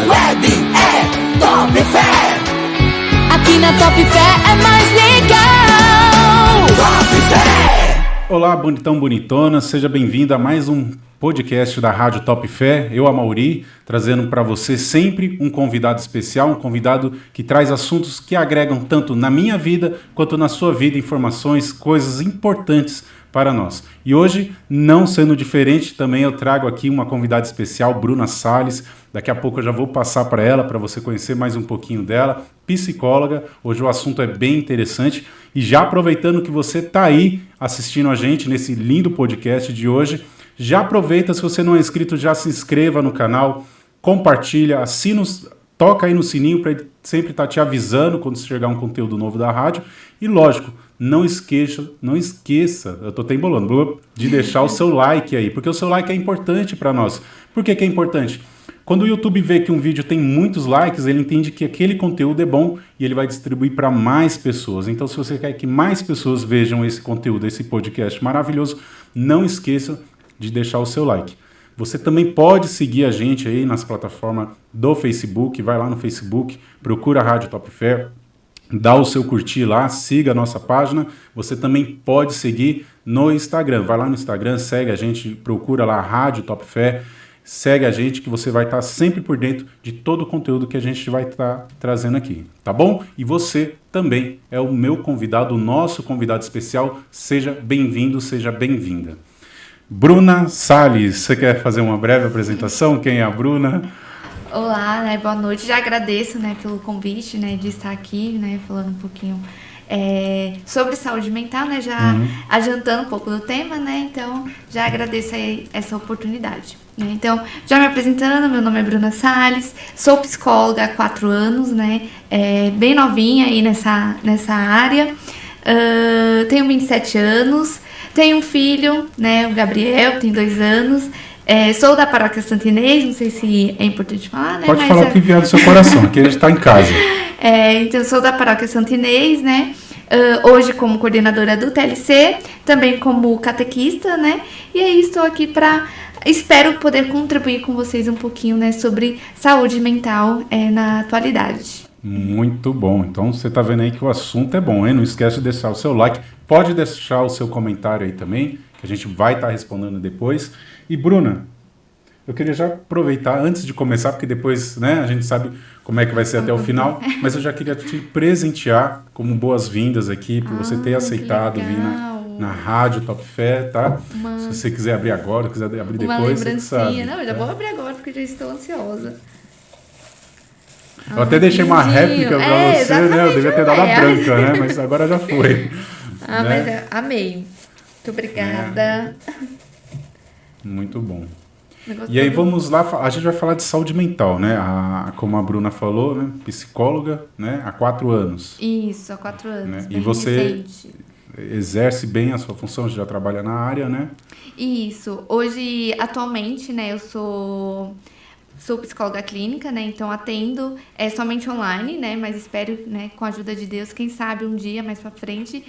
web é Top Fé. Aqui na Top Fé é mais legal. Top Fé. Olá, bonitão, bonitona, seja bem-vindo a mais um podcast da Rádio Top Fé. Eu, Amauri, trazendo para você sempre um convidado especial, um convidado que traz assuntos que agregam tanto na minha vida quanto na sua vida, informações, coisas importantes para nós. E hoje, não sendo diferente, também eu trago aqui uma convidada especial, Bruna Salles. Daqui a pouco eu já vou passar para ela, para você conhecer mais um pouquinho dela, psicóloga. Hoje o assunto é bem interessante. E já aproveitando que você está aí assistindo a gente nesse lindo podcast de hoje, já aproveita, se você não é inscrito, já se inscreva no canal, compartilha, assina, toca aí no sininho para ele sempre estar te avisando quando chegar um conteúdo novo da rádio. E lógico, não esqueça, eu tô até embolando, de deixar o seu like aí, porque o seu like é importante para nós. Por que é importante? Quando o YouTube vê que um vídeo tem muitos likes, ele entende que aquele conteúdo é bom e ele vai distribuir para mais pessoas. Então, se você quer que mais pessoas vejam esse conteúdo, esse podcast maravilhoso, não esqueça de deixar o seu like. Você também pode seguir a gente aí nas plataformas do Facebook, vai lá no Facebook, procura a Rádio Top Fé, dá o seu curtir lá, siga a nossa página. Você também pode seguir no Instagram, vai lá no Instagram, segue a gente, procura lá a Rádio Top Fé, segue a gente que você vai estar sempre por dentro de todo o conteúdo que a gente vai estar trazendo aqui, tá bom? E você também é o meu convidado, o nosso convidado especial. Seja bem-vindo, seja bem-vinda. Bruna Salles, você quer fazer uma breve apresentação? Quem é a Bruna? Olá, boa noite. Já agradeço, pelo convite, de estar aqui, falando um pouquinho sobre saúde mental, já adiantando um pouco do tema, então já agradeço aí essa oportunidade. Então, já me apresentando, meu nome é Bruna Salles, sou psicóloga há 4 anos, bem novinha aí nessa área, tenho 27 anos, tenho um filho, o Gabriel, tem 2 anos. Sou da Paróquia Santo Inês, não sei se é importante falar, Pode falar o que vier do seu coração, aqui a gente está em casa. Então, sou da Paróquia Santo Inês, hoje como coordenadora do TLC, também como catequista, e aí estou aqui espero poder contribuir com vocês um pouquinho, sobre saúde mental na atualidade. Muito bom, então você está vendo aí que o assunto é bom, hein? Não esquece de deixar o seu like, pode deixar o seu comentário aí também, que a gente vai estar respondendo depois. E Bruna, eu queria já aproveitar, antes de começar, porque depois a gente sabe como é que vai ser até o final, mas eu já queria te presentear como boas-vindas aqui, por você ter aceitado vir na Rádio Top Fé, tá? Se você quiser abrir agora, quiser abrir depois, você sabe. Não, eu já vou abrir agora, porque já estou ansiosa. Eu até deixei uma réplica pra você, eu devia ter dado a branca, mas agora já foi. Mas amei. Muito obrigada. Muito bom. E aí vamos lá, a gente vai falar de saúde mental, como a Bruna falou, psicóloga, há 4 anos. Isso, há 4 anos. E você exerce bem a sua função, já trabalha na área, Isso. Hoje, atualmente, eu sou psicóloga clínica, então atendo somente online, mas espero, com a ajuda de Deus, quem sabe um dia mais pra frente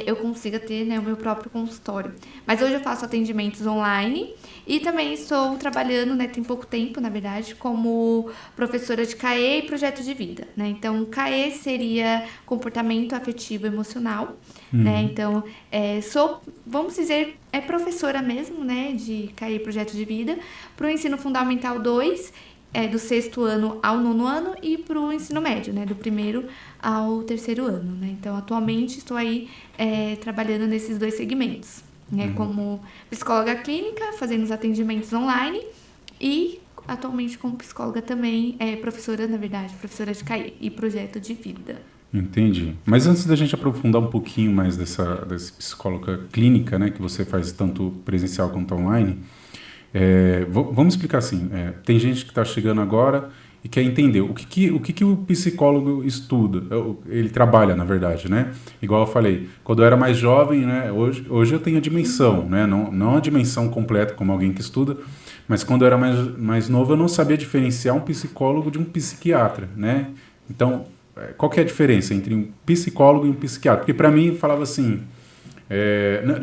eu consiga ter o meu próprio consultório. Mas hoje eu faço atendimentos online e também estou trabalhando, tem pouco tempo, na verdade, como professora de CAE e projeto de vida, Então, CAE seria comportamento afetivo emocional, Então, vamos dizer, professora mesmo, de CAE e projeto de vida, para o ensino fundamental 2, do 6º ano ao 9º ano, e para o ensino médio, do 1º ao 3º ano, Então, atualmente, estou aí trabalhando nesses 2 segmentos, como psicóloga clínica, fazendo os atendimentos online, e atualmente como psicóloga também, professora, na verdade, professora de CAE e projeto de vida. Entendi. Mas antes da gente aprofundar um pouquinho mais dessa psicóloga clínica, que você faz tanto presencial quanto online, vamos explicar assim. Tem gente que está chegando agora e quer entender o que o psicólogo estuda, ele trabalha, na verdade, Igual eu falei, quando eu era mais jovem, hoje eu tenho a dimensão, não a dimensão completa como alguém que estuda, mas quando eu era mais novo eu não sabia diferenciar um psicólogo de um psiquiatra, Então, qual que é a diferença entre um psicólogo e um psiquiatra? Porque para mim falava assim,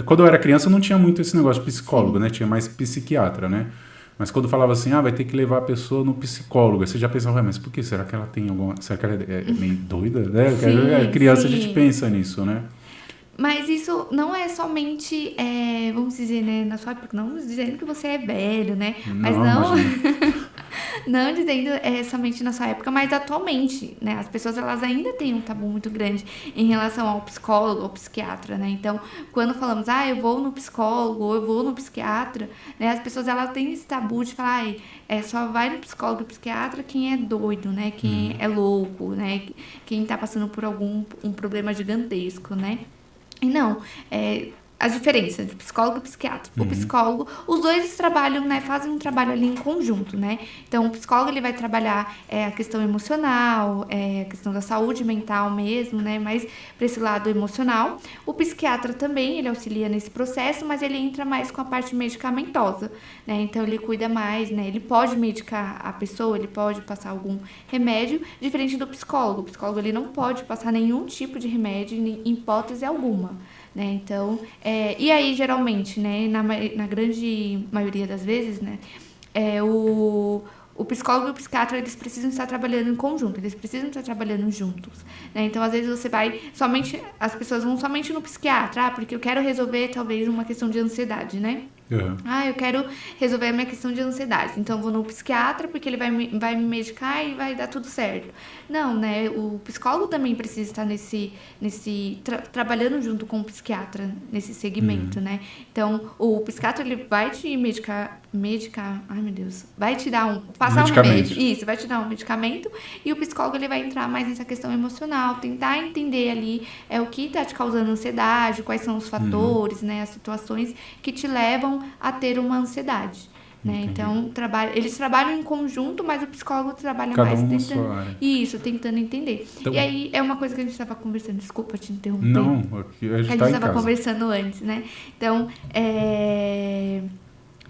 quando eu era criança não tinha muito esse negócio de psicólogo, tinha mais psiquiatra, Mas quando falava assim, vai ter que levar a pessoa no psicólogo, aí você já pensava, mas por que? Será que ela tem alguma... Será que ela é meio doida? Né? Sim, Criança, a sim. gente pensa nisso, né? Mas isso não é somente, vamos dizer, né, na sua época, não dizendo que você é velho, né? Mas não, não dizendo somente na sua época, mas atualmente, né? As pessoas, elas ainda têm um tabu muito grande em relação ao psicólogo ou psiquiatra, né? Então, quando falamos, eu vou no psicólogo ou eu vou no psiquiatra, né? As pessoas, elas têm esse tabu de falar, só vai no psicólogo e psiquiatra quem é doido, né? Quem é louco, né? Quem tá passando por um problema gigantesco, né? E não, a diferença de psicólogo e psiquiatra. O psicólogo, os dois trabalham, né, fazem um trabalho ali em conjunto, né? Então, o psicólogo, ele vai trabalhar a questão emocional, a questão da saúde mental mesmo, né? Mais para esse lado emocional. O psiquiatra também, ele auxilia nesse processo, mas ele entra mais com a parte medicamentosa, né? Então, ele cuida mais, né? Ele pode medicar a pessoa, ele pode passar algum remédio, diferente do psicólogo. O psicólogo, ele não pode passar nenhum tipo de remédio em hipótese alguma, né? Então, e aí, geralmente, né, na grande maioria das vezes, né, o psicólogo e o psiquiatra, eles precisam estar trabalhando em conjunto, eles precisam estar trabalhando juntos, né? Então, às vezes, você vai somente... As pessoas vão somente no psiquiatra, porque eu quero resolver, talvez, uma questão de ansiedade, né? Eu quero resolver a minha questão de ansiedade. Então, eu vou no psiquiatra porque ele vai me medicar e vai dar tudo certo. Não, né? O psicólogo também precisa estar trabalhando junto com o psiquiatra nesse segmento, né? Então, o psiquiatra, ele vai te medicar, ai meu Deus, vai te dar passar um remédio. Isso, vai te dar um medicamento, e o psicólogo, ele vai entrar mais nessa questão emocional, tentar entender ali o que está te causando ansiedade, quais são os fatores, né? As situações que te levam a ter uma ansiedade, né? Então, eles trabalham em conjunto, mas o psicólogo trabalha mais tentando entender. Então, e aí, é uma coisa que a gente estava conversando, desculpa te interromper. Não, aqui a gente estava conversando antes, né? Então,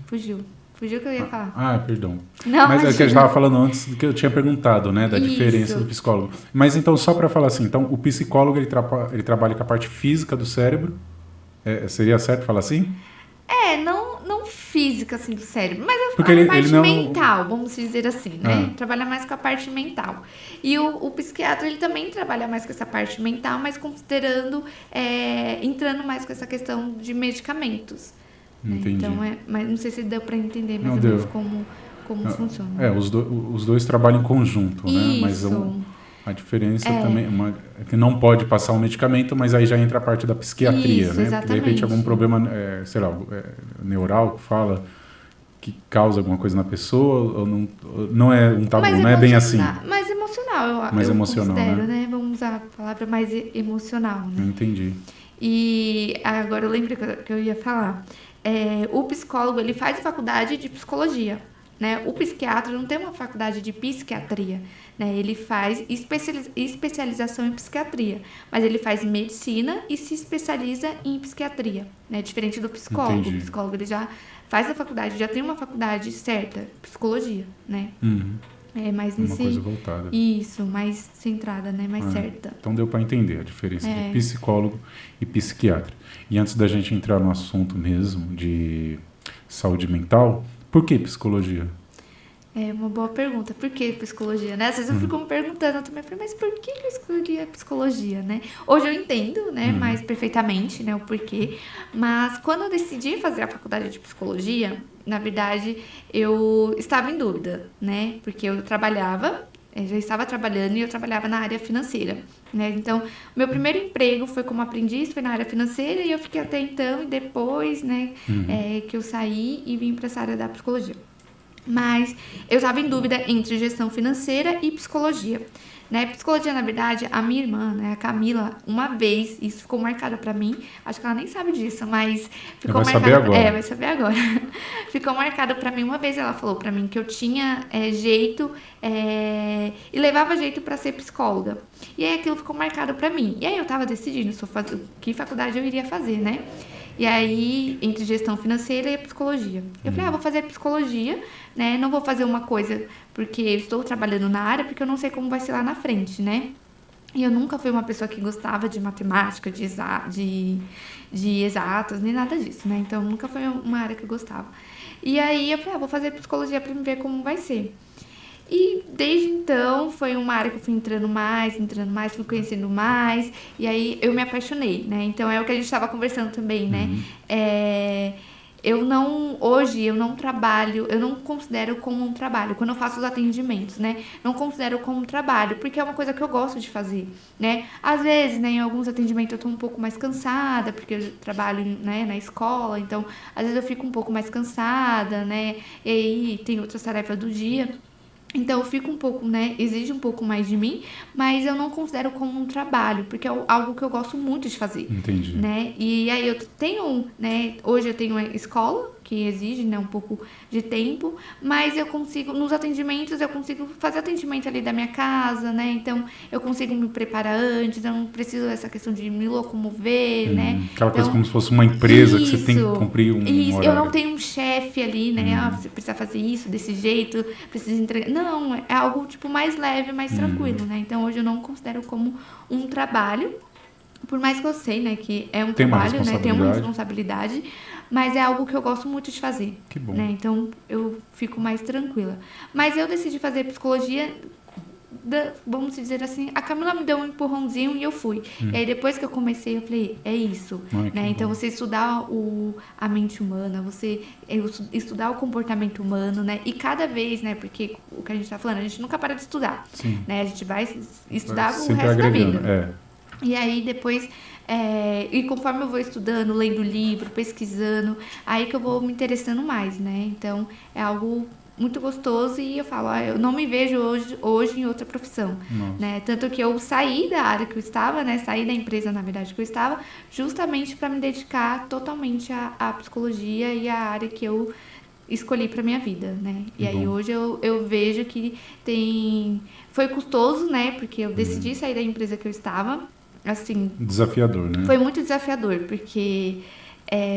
Fugiu o que eu ia falar. Perdão. Não, mas é que a gente estava falando antes do que eu tinha perguntado, né? Da diferença do psicólogo. Mas então, só para falar assim, então, o psicólogo, ele trabalha com a parte física do cérebro. Seria certo falar assim? Não física, assim, do cérebro, mas a Porque parte mental, vamos dizer assim, né? Trabalha mais com a parte mental. E o psiquiatra, ele também trabalha mais com essa parte mental, mas considerando, entrando mais com essa questão de medicamentos. Entendi. Então, mas não sei se deu para entender mais ou menos como funciona. Os dois trabalham em conjunto, né? Mas a diferença também é que não pode passar um medicamento, mas aí já entra a parte da psiquiatria, isso, né? Exatamente. Porque de repente algum problema, sei lá, neural que fala que causa alguma coisa na pessoa, ou não é um tabu, não é bem assim. Mais emocional, mais eu emocional, considero, né? Vamos usar a palavra mais emocional, né? Entendi. E agora eu lembro que eu ia falar. O psicólogo, ele faz a faculdade de psicologia, né? O psiquiatra não tem uma faculdade de psiquiatria, né? Ele faz especialização em psiquiatria, mas ele faz medicina e se especializa em psiquiatria, né? Diferente do psicólogo. Entendi. O psicólogo, ele já faz a faculdade, já tem uma faculdade certa, psicologia, né? Mais uma coisa voltada. Isso, mais centrada, né? Mais certa. Então deu para entender a diferença de psicólogo e psiquiatra. E antes da gente entrar no assunto mesmo de saúde mental, por que psicologia? É uma boa pergunta. Por que psicologia, né? Às vezes eu fico me perguntando também, mas por que eu escolhi a psicologia, né? Hoje eu entendo, né, mais perfeitamente, né, o porquê. Mas quando eu decidi fazer a faculdade de psicologia, na verdade, eu estava em dúvida, né? Porque eu já estava trabalhando e eu trabalhava na área financeira, né? Então, meu primeiro emprego foi como aprendiz, foi na área financeira, e eu fiquei até então, e depois, né, que eu saí e vim para essa área da psicologia. Mas eu estava em dúvida entre gestão financeira e psicologia, né? Psicologia, na verdade, a minha irmã, né, a Camila, uma vez, isso ficou marcado pra mim, acho que ela nem sabe disso, mas ficou marcado. Saber agora. Vai saber agora. Ficou marcado pra mim, uma vez ela falou pra mim que eu tinha jeito e levava jeito pra ser psicóloga. E aí aquilo ficou marcado pra mim. E aí eu tava decidindo que faculdade eu iria fazer, né? E aí, entre gestão financeira e psicologia. Eu falei, vou fazer psicologia, né? Não vou fazer uma coisa porque eu estou trabalhando na área, porque eu não sei como vai ser lá na frente, né? E eu nunca fui uma pessoa que gostava de matemática, de exatas, nem nada disso, né? Então, nunca foi uma área que eu gostava. E aí eu falei, vou fazer psicologia pra me ver como vai ser. E desde então foi uma área que eu fui entrando mais, fui conhecendo mais, e aí eu me apaixonei, né? Então é o que a gente estava conversando também, né? Hoje eu não trabalho, eu não considero como um trabalho, quando eu faço os atendimentos, né? Não considero como um trabalho, porque é uma coisa que eu gosto de fazer, né? Às vezes, né, em alguns atendimentos eu tô um pouco mais cansada, porque eu trabalho, né, na escola, então às vezes eu fico um pouco mais cansada, né? E aí tem outras tarefas do dia. Então eu fico um pouco, né, exige um pouco mais de mim, mas eu não considero como um trabalho, porque é algo que eu gosto muito de fazer. Entendi. Né? E aí eu tenho, né, hoje eu tenho uma escola que exige, né, um pouco de tempo, mas eu consigo, nos atendimentos, eu consigo fazer atendimento ali da minha casa, né? Então eu consigo me preparar antes, eu não preciso dessa questão de me locomover, né? Aquela coisa Então, como se fosse uma empresa que você tem que isso, cumprir um isso, horário. eu não tenho um chefe ali, né? Você precisa fazer isso desse jeito, precisa entregar. Não, é algo tipo mais leve, mais tranquilo, né? Então hoje eu não considero como um trabalho, por mais que eu sei, né, que é um Tem uma trabalho, né? Tem uma responsabilidade, mas é algo que eu gosto muito de fazer. Que bom. Né? Então eu fico mais tranquila. Mas eu decidi fazer psicologia, vamos dizer assim, a Camila me deu um empurrãozinho e eu fui. E aí depois que eu comecei, eu falei, é isso. Né? Então você estudar a mente humana, você estudar o comportamento humano, né? E cada vez, né? Porque o que a gente tá falando, a gente nunca para de estudar. Sim. Né? A gente vai estudar o sempre resto agregando, da vida. E aí depois, e conforme eu vou estudando, lendo livro, pesquisando, aí que eu vou me interessando mais, né? Então é algo muito gostoso e eu falo, eu não me vejo hoje em outra profissão, né? Tanto que eu saí da área que eu estava, né? Saí da empresa, na verdade, que eu estava, justamente para me dedicar totalmente à psicologia e à área que eu escolhi para minha vida, né? E aí hoje eu vejo que foi custoso, né? Porque eu decidi sair da empresa que eu estava, assim... Desafiador, né? Foi muito desafiador, porque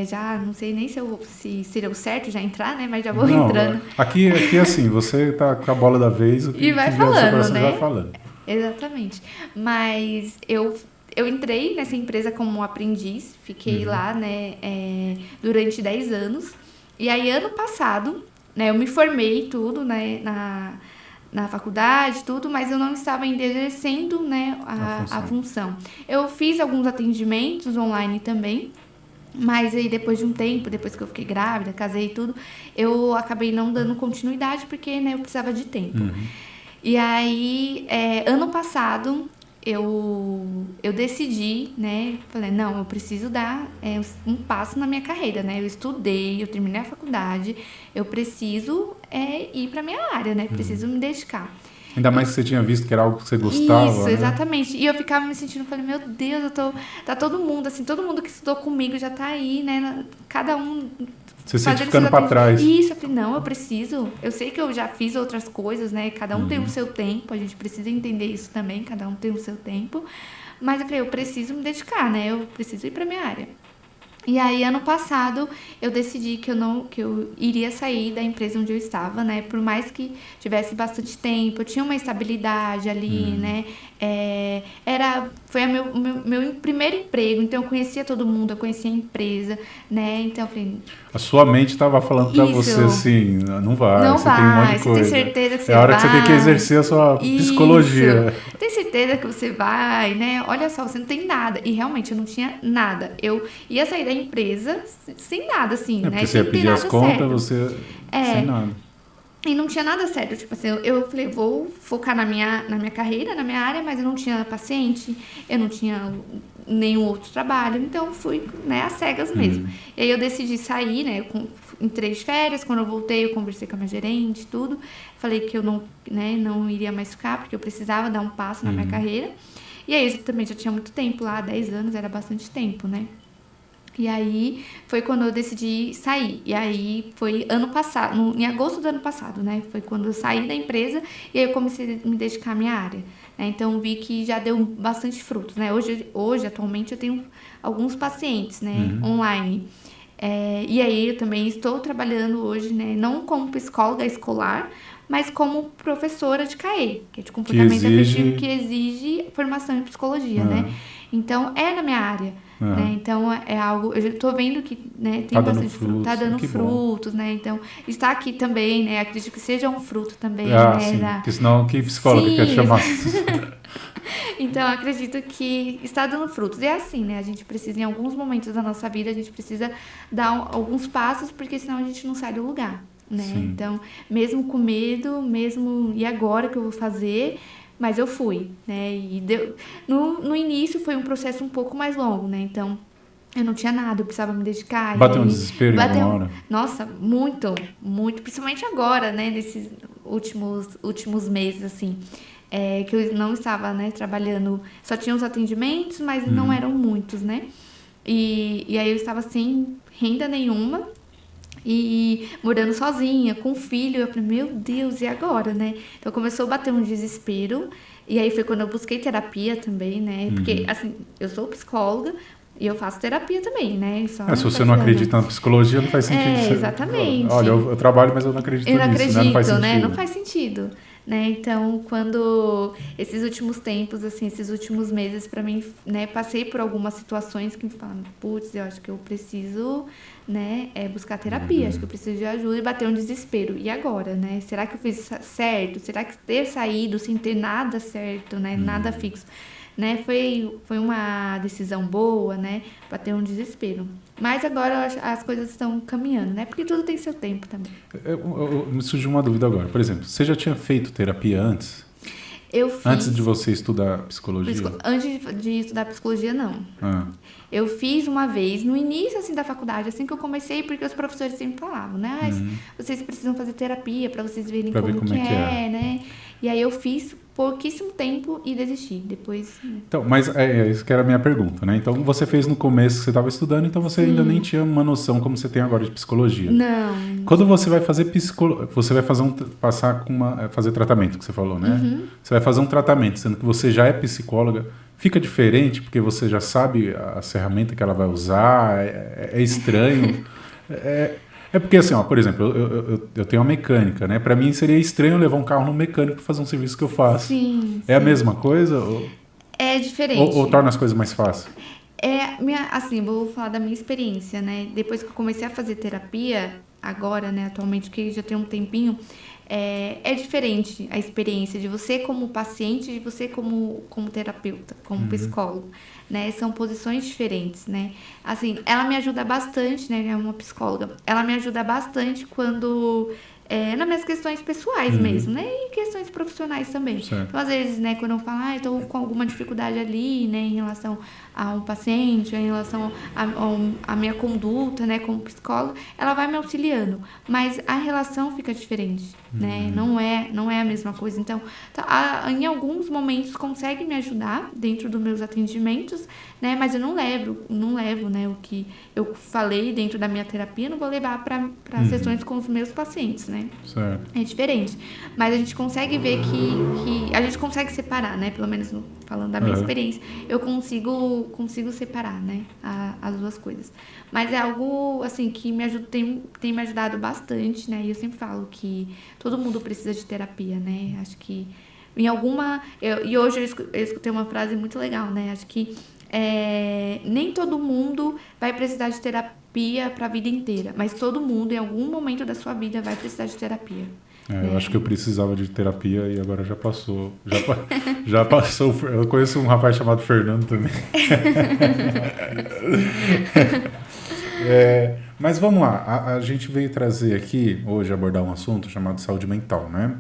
já não sei nem se seria o certo já entrar, né? Mas já vou entrando. Aqui assim, você tá com a bola da vez e vai falando, né? Vai falando. Exatamente. Mas eu entrei nessa empresa como aprendiz, fiquei lá, né, durante 10 anos. E aí, ano passado, né, eu me formei tudo, né, na faculdade, tudo, mas eu não estava ainda exercendo, né, a função. Eu fiz alguns atendimentos online também, mas aí depois de um tempo, depois que eu fiquei grávida, casei e tudo, eu acabei não dando continuidade porque, né, eu precisava de tempo. E aí, ano passado, eu decidi, né, falei, não, eu preciso dar um passo na minha carreira, né, eu estudei, eu terminei a faculdade, eu preciso ir pra minha área, né, preciso me dedicar. Ainda mais que você tinha visto que era algo que você gostava, isso, né? Exatamente. E eu ficava me sentindo, falei, meu Deus, tá todo mundo, assim, todo mundo que estudou comigo já tá aí, né, cada um... Você se sente ficando pra trás. Isso, eu falei, não, eu preciso. Eu sei que eu já fiz outras coisas, né? Cada um tem o seu tempo, a gente precisa entender isso também, cada um tem o seu tempo. Mas eu falei, eu preciso me dedicar, né? Eu preciso ir pra minha área. E aí, ano passado, eu decidi que eu iria sair da empresa onde eu estava, né? Por mais que tivesse bastante tempo, eu tinha uma estabilidade ali, né? Foi meu primeiro emprego, então eu conhecia todo mundo, eu conhecia a empresa, né? Então eu falei... A sua mente estava falando pra você assim, não vai, não você vai, tem um monte de coisa. Você tem certeza que você vai. É a hora vai. Que você tem que exercer a sua psicologia. Tem certeza que você vai, né? Olha só, você não tem nada. E realmente eu não tinha nada. Eu ia sair da empresa sem nada, assim, né? Porque você ia pedir as contas, você sem nada. E não tinha nada certo, tipo assim, eu falei, vou focar na minha carreira, na minha área, mas eu não tinha paciente, eu não tinha nenhum outro trabalho, então fui, né, às cegas mesmo. E aí eu decidi sair, né, eu entrei de férias, quando eu voltei eu conversei com a minha gerente, tudo, falei que eu não iria mais ficar, porque eu precisava dar um passo na minha carreira, e aí eu também já tinha muito tempo lá, 10 anos, era bastante tempo, né. E aí foi quando eu decidi sair. E aí foi ano passado, em agosto do ano passado, né? Foi quando eu saí da empresa e aí eu comecei a me dedicar à minha área. Né? Então vi que já deu bastante frutos, né? Hoje, atualmente, eu tenho alguns pacientes, né? Online. E aí eu também estou trabalhando hoje, né? Não como psicóloga escolar, mas como professora de CAE, que é de comportamento afetivo, que exige formação em psicologia, né? Então, é na minha área. né? Então, é algo... Eu já tô vendo que, né, tem Tá dando bastante fruto, tá frutos, dando que bom. frutos, né? Então, está aqui também, né? Acredito que seja um fruto também, Ah, né? sim, da- porque senão que psicóloga Sim, quer te chamar? Então, eu acredito que está dando frutos. E é assim, né? A gente precisa, em alguns momentos da nossa vida, a gente precisa dar alguns passos, porque senão a gente não sai do lugar, né? Sim. Então, mesmo com medo, mesmo... E agora que eu vou fazer? Mas eu fui, né? E no início foi um processo um pouco mais longo, né? Então, eu não tinha nada, eu precisava me dedicar. Bateu e um aí, desespero em bateu- alguma hora? Nossa, muito, muito. Principalmente agora, né? Nesses últimos meses, assim. Que eu não estava, né, trabalhando, só tinha os atendimentos, mas não eram muitos, né? E aí eu estava sem renda nenhuma e morando sozinha, com um filho. Eu falei, meu Deus, e agora, né? Então começou a bater um desespero. E aí foi quando eu busquei terapia também, né? Porque, assim, eu sou psicóloga e eu faço terapia também, né? Só Se você não acredita na psicologia, não faz sentido. Você- exatamente. Olha, eu trabalho, mas eu não acredito Eu não nisso, acredito, né? Não faz sentido. né? Não faz sentido, né? Então, quando esses últimos tempos, assim, esses últimos meses, pra mim, né, passei por algumas situações que me falam, putz, eu acho que eu preciso, né, buscar terapia, acho que eu preciso de ajuda, e bater um desespero. E agora, né? Será que eu fiz certo? Será que ter saído sem ter nada certo, né? Nada fixo, né? Foi uma decisão boa, né? Bater um desespero. Mas agora eu acho, as coisas estão caminhando, né? Porque tudo tem seu tempo também. Me surgiu uma dúvida agora. Por exemplo, você já tinha feito terapia antes? Eu fiz... Antes de você estudar psicologia? Antes de estudar psicologia, não. Ah, Eu fiz uma vez, no início, assim, da faculdade, assim que eu comecei, porque os professores sempre falavam, né? Vocês precisam fazer terapia pra vocês verem Pra ver como como é que é. né? E aí eu fiz pouquíssimo tempo e desisti. Depois, né? então, mas isso que era a minha pergunta, né? Então, você fez no começo que você estava estudando, então você ainda nem tinha uma noção como você tem agora de psicologia. Não. Quando você vai fazer você vai passar com fazer tratamento, que você falou, né? Você vai fazer um tratamento, sendo que você já é psicóloga, fica diferente porque você já sabe a ferramenta que ela vai usar, é estranho. É porque assim, ó, por exemplo, eu tenho uma mecânica, né? Para mim seria estranho levar um carro no mecânico para fazer um serviço que eu faço. Sim. É a mesma coisa? É diferente. Ou torna as coisas mais fáceis? Assim, vou falar da minha experiência, né? Depois que eu comecei a fazer terapia, agora, né, atualmente, que já tem um tempinho, é diferente a experiência de você como paciente e de você como terapeuta, como psicólogo, né? São posições diferentes, né? Assim, ela me ajuda bastante, né? É uma psicóloga. Ela me ajuda bastante quando... nas minhas questões pessoais mesmo, né? E questões profissionais também. Certo. Então, às vezes, né, quando eu falo, eu tô com alguma dificuldade ali, né, em relação a um paciente, em relação a minha conduta, né, como psicóloga, ela vai me auxiliando. Mas a relação fica diferente, né? Não é a mesma coisa. Então, em alguns momentos consegue me ajudar dentro dos meus atendimentos, né? Mas eu não levo, né, o que eu falei dentro da minha terapia, não vou levar para sessões com os meus pacientes, né? Certo. É diferente. Mas a gente consegue ver que a gente consegue separar, né? Pelo menos falando da minha experiência, eu consigo separar, né? As duas coisas. Mas é algo, assim, que me ajuda, tem me ajudado bastante, né? E eu sempre falo que todo mundo precisa de terapia, né? Acho que em alguma... E hoje eu escutei uma frase muito legal, né? Acho que nem todo mundo vai precisar de terapia para a vida inteira, mas todo mundo, em algum momento da sua vida, vai precisar de terapia. Eu acho que eu precisava de terapia e agora já passou. Já passou. Eu conheço um rapaz chamado Fernando também. Mas vamos lá. A gente veio trazer aqui, hoje, abordar um assunto chamado saúde mental, né?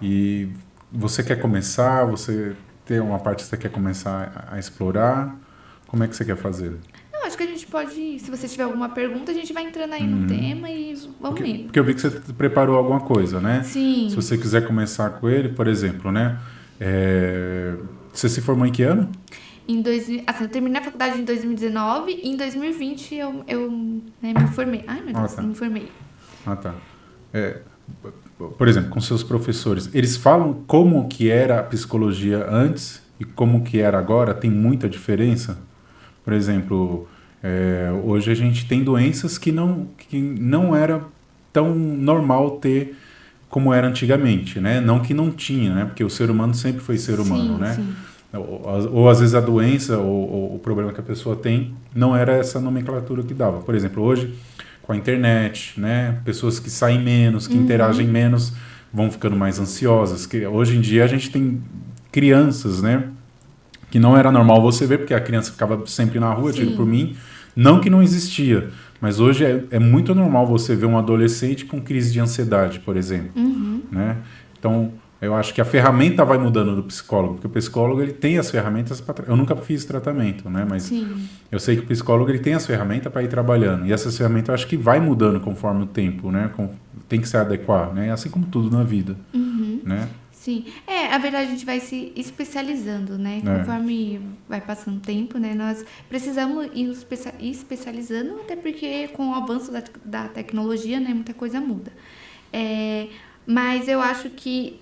E você quer começar? Você tem uma parte que você quer começar a explorar? Como é que você quer fazer? Não, acho que a gente pode, se você tiver alguma pergunta, a gente vai entrando aí no tema e vamos indo. Porque eu vi que você preparou alguma coisa, né? Sim. Se você quiser começar com ele, por exemplo, né? Você se formou em que ano? Eu terminei a faculdade em 2019 e em 2020 eu né, me formei. Ai, meu Deus, tá. me formei. Ah, tá. Por exemplo, com seus professores, eles falam como que era a psicologia antes e como que era agora? Tem muita diferença? Por exemplo, hoje a gente tem doenças que não era tão normal ter como era antigamente, né? Não que não tinha, né? Porque o ser humano sempre foi ser humano, Sim, né? sim. ou às vezes a doença ou o problema que a pessoa tem não era essa nomenclatura que dava. Por exemplo, hoje, com a internet, né, pessoas que saem menos, que interagem menos, vão ficando mais ansiosas. Que hoje em dia a gente tem crianças, né, que não era normal você ver, porque a criança ficava sempre na rua, tiro por mim, não que não existia, mas hoje é muito normal você ver um adolescente com crise de ansiedade, por exemplo, né? Então, eu acho que a ferramenta vai mudando do psicólogo, porque o psicólogo ele tem as ferramentas para... Eu nunca fiz tratamento, né? Mas eu sei que o psicólogo ele tem as ferramentas para ir trabalhando, e essas ferramentas eu acho que vai mudando conforme o tempo, né? Tem que se adequar, né? Assim como tudo na vida, né? Sim, a verdade a gente vai se especializando, né? Conforme vai passando o tempo, né? Nós precisamos ir nos especializando, até porque com o avanço da tecnologia, né? Muita coisa muda. Mas eu acho que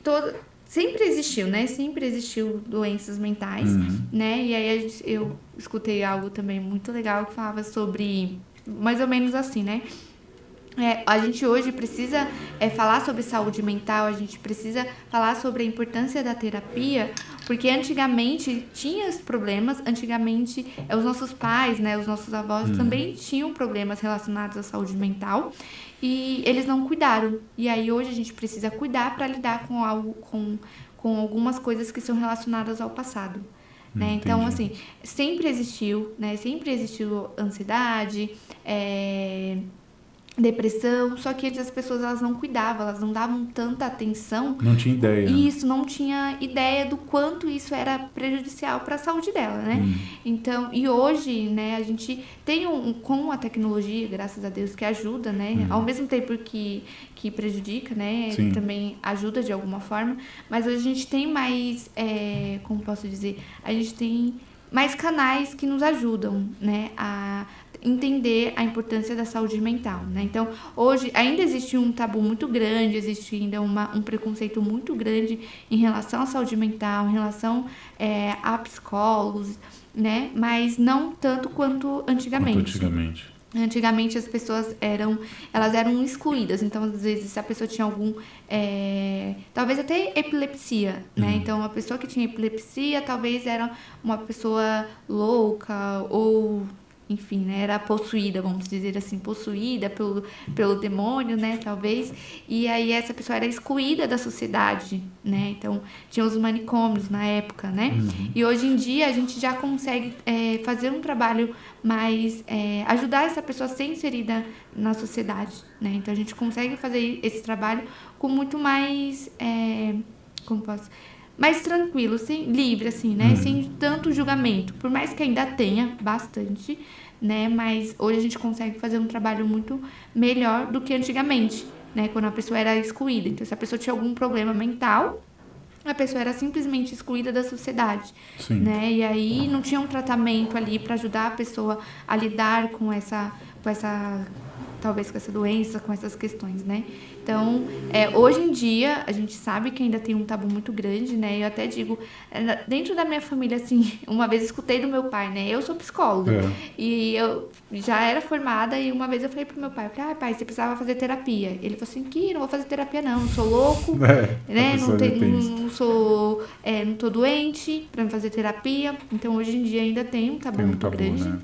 sempre existiu, né? Sempre existiu doenças mentais, né? E aí eu escutei algo também muito legal que falava sobre, mais ou menos assim, né? A gente hoje precisa falar sobre saúde mental, a gente precisa falar sobre a importância da terapia, porque antigamente tinha os problemas, antigamente os nossos pais, né, os nossos avós também tinham problemas relacionados à saúde mental e eles não cuidaram. E aí hoje a gente precisa cuidar para lidar com algumas coisas que são relacionadas ao passado. Né? Então, assim, sempre existiu, né? Sempre existiu ansiedade, depressão, só que as pessoas elas não cuidavam, elas não davam tanta atenção. Não tinha ideia. Isso, não tinha ideia do quanto isso era prejudicial para a saúde dela, né? Então, e hoje, né, a gente tem com a tecnologia, graças a Deus, que ajuda, né? Ao mesmo tempo que prejudica, né? Também ajuda de alguma forma, mas hoje a gente tem mais, como posso dizer, a gente tem mais canais que nos ajudam, né, a entender a importância da saúde mental, né? Então, hoje ainda existe um tabu muito grande, existe ainda um preconceito muito grande em relação à saúde mental, em relação a psicólogos, né? Mas não tanto quanto antigamente. Antigamente as pessoas eram excluídas, então às vezes se a pessoa tinha talvez até epilepsia, né? Então a pessoa que tinha epilepsia talvez era uma pessoa louca ou, enfim, né, era possuída, vamos dizer assim, possuída pelo demônio, né, talvez, e aí essa pessoa era excluída da sociedade, né, então tinha os manicômios na época, né, e hoje em dia a gente já consegue fazer um trabalho mais, ajudar essa pessoa a ser inserida na sociedade, né, então a gente consegue fazer esse trabalho com muito mais, mais tranquilo, livre, assim, né? Sem tanto julgamento. Por mais que ainda tenha bastante, né? Mas hoje a gente consegue fazer um trabalho muito melhor do que antigamente, né? Quando a pessoa era excluída. Então, se a pessoa tinha algum problema mental, a pessoa era simplesmente excluída da sociedade, né? E aí não tinha um tratamento ali para ajudar a pessoa a lidar com essa talvez com essa doença, com essas questões, né? Então, hoje em dia, a gente sabe que ainda tem um tabu muito grande, né? Eu até digo, dentro da minha família, assim, uma vez escutei do meu pai, né? Eu sou psicóloga, e eu já era formada, e uma vez eu falei pro meu pai, pai, você precisava fazer terapia. Ele falou assim, não vou fazer terapia não sou louco, né? Não tô doente pra fazer terapia. Então, hoje em dia ainda tem um tabu muito grande. Né?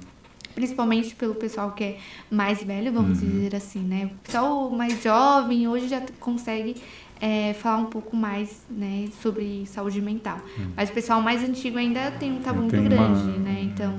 Principalmente pelo pessoal que é mais velho, vamos dizer assim, né? O pessoal mais jovem hoje já consegue falar um pouco mais, né, sobre saúde mental. Mas o pessoal mais antigo ainda tem um tabu muito grande, né? Então,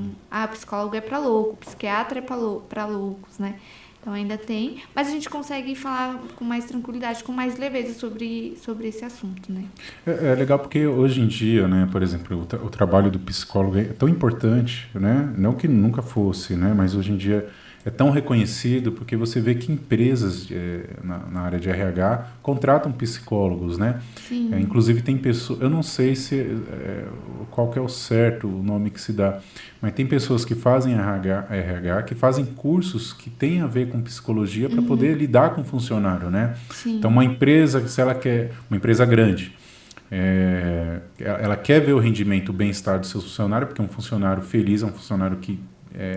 psicólogo é pra louco, psiquiatra é pra loucos, né? Então ainda tem, mas a gente consegue falar com mais tranquilidade, com mais leveza sobre esse assunto, né? É legal porque hoje em dia, né, por exemplo, o trabalho do psicólogo é tão importante, né? Não que nunca fosse, né? Mas hoje em dia é tão reconhecido porque você vê que empresas na área de RH contratam psicólogos, né? Inclusive tem pessoas, eu não sei qual que é o certo, o nome que se dá, mas tem pessoas que fazem RH, que fazem cursos que têm a ver com psicologia para poder lidar com o funcionário, né? Então uma empresa, se ela quer, uma empresa grande, ela quer ver o rendimento, o bem-estar do seu funcionário, porque um funcionário feliz é um funcionário que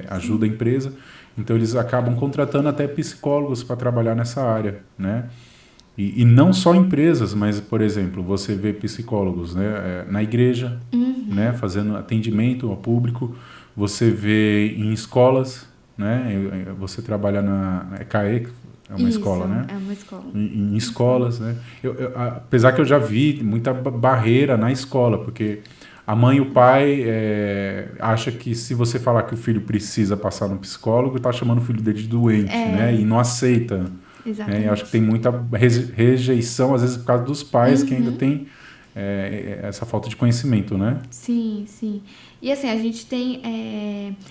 ajuda a empresa. Então, eles acabam contratando até psicólogos para trabalhar nessa área, né? E não só empresas, mas, por exemplo, você vê psicólogos, né, na igreja, né, fazendo atendimento ao público. Você vê em escolas, né? Você trabalha na CAE, é uma Isso, escola, né? é uma escola. Em escolas, né? Apesar que eu já vi muita barreira na escola, porque a mãe e o pai acham que se você falar que o filho precisa passar no psicólogo, está chamando o filho dele de doente, né? E não aceita. Né? Exatamente. E acho que tem muita rejeição, às vezes por causa dos pais que ainda tem essa falta de conhecimento, né? Sim, sim. E assim, a gente tem...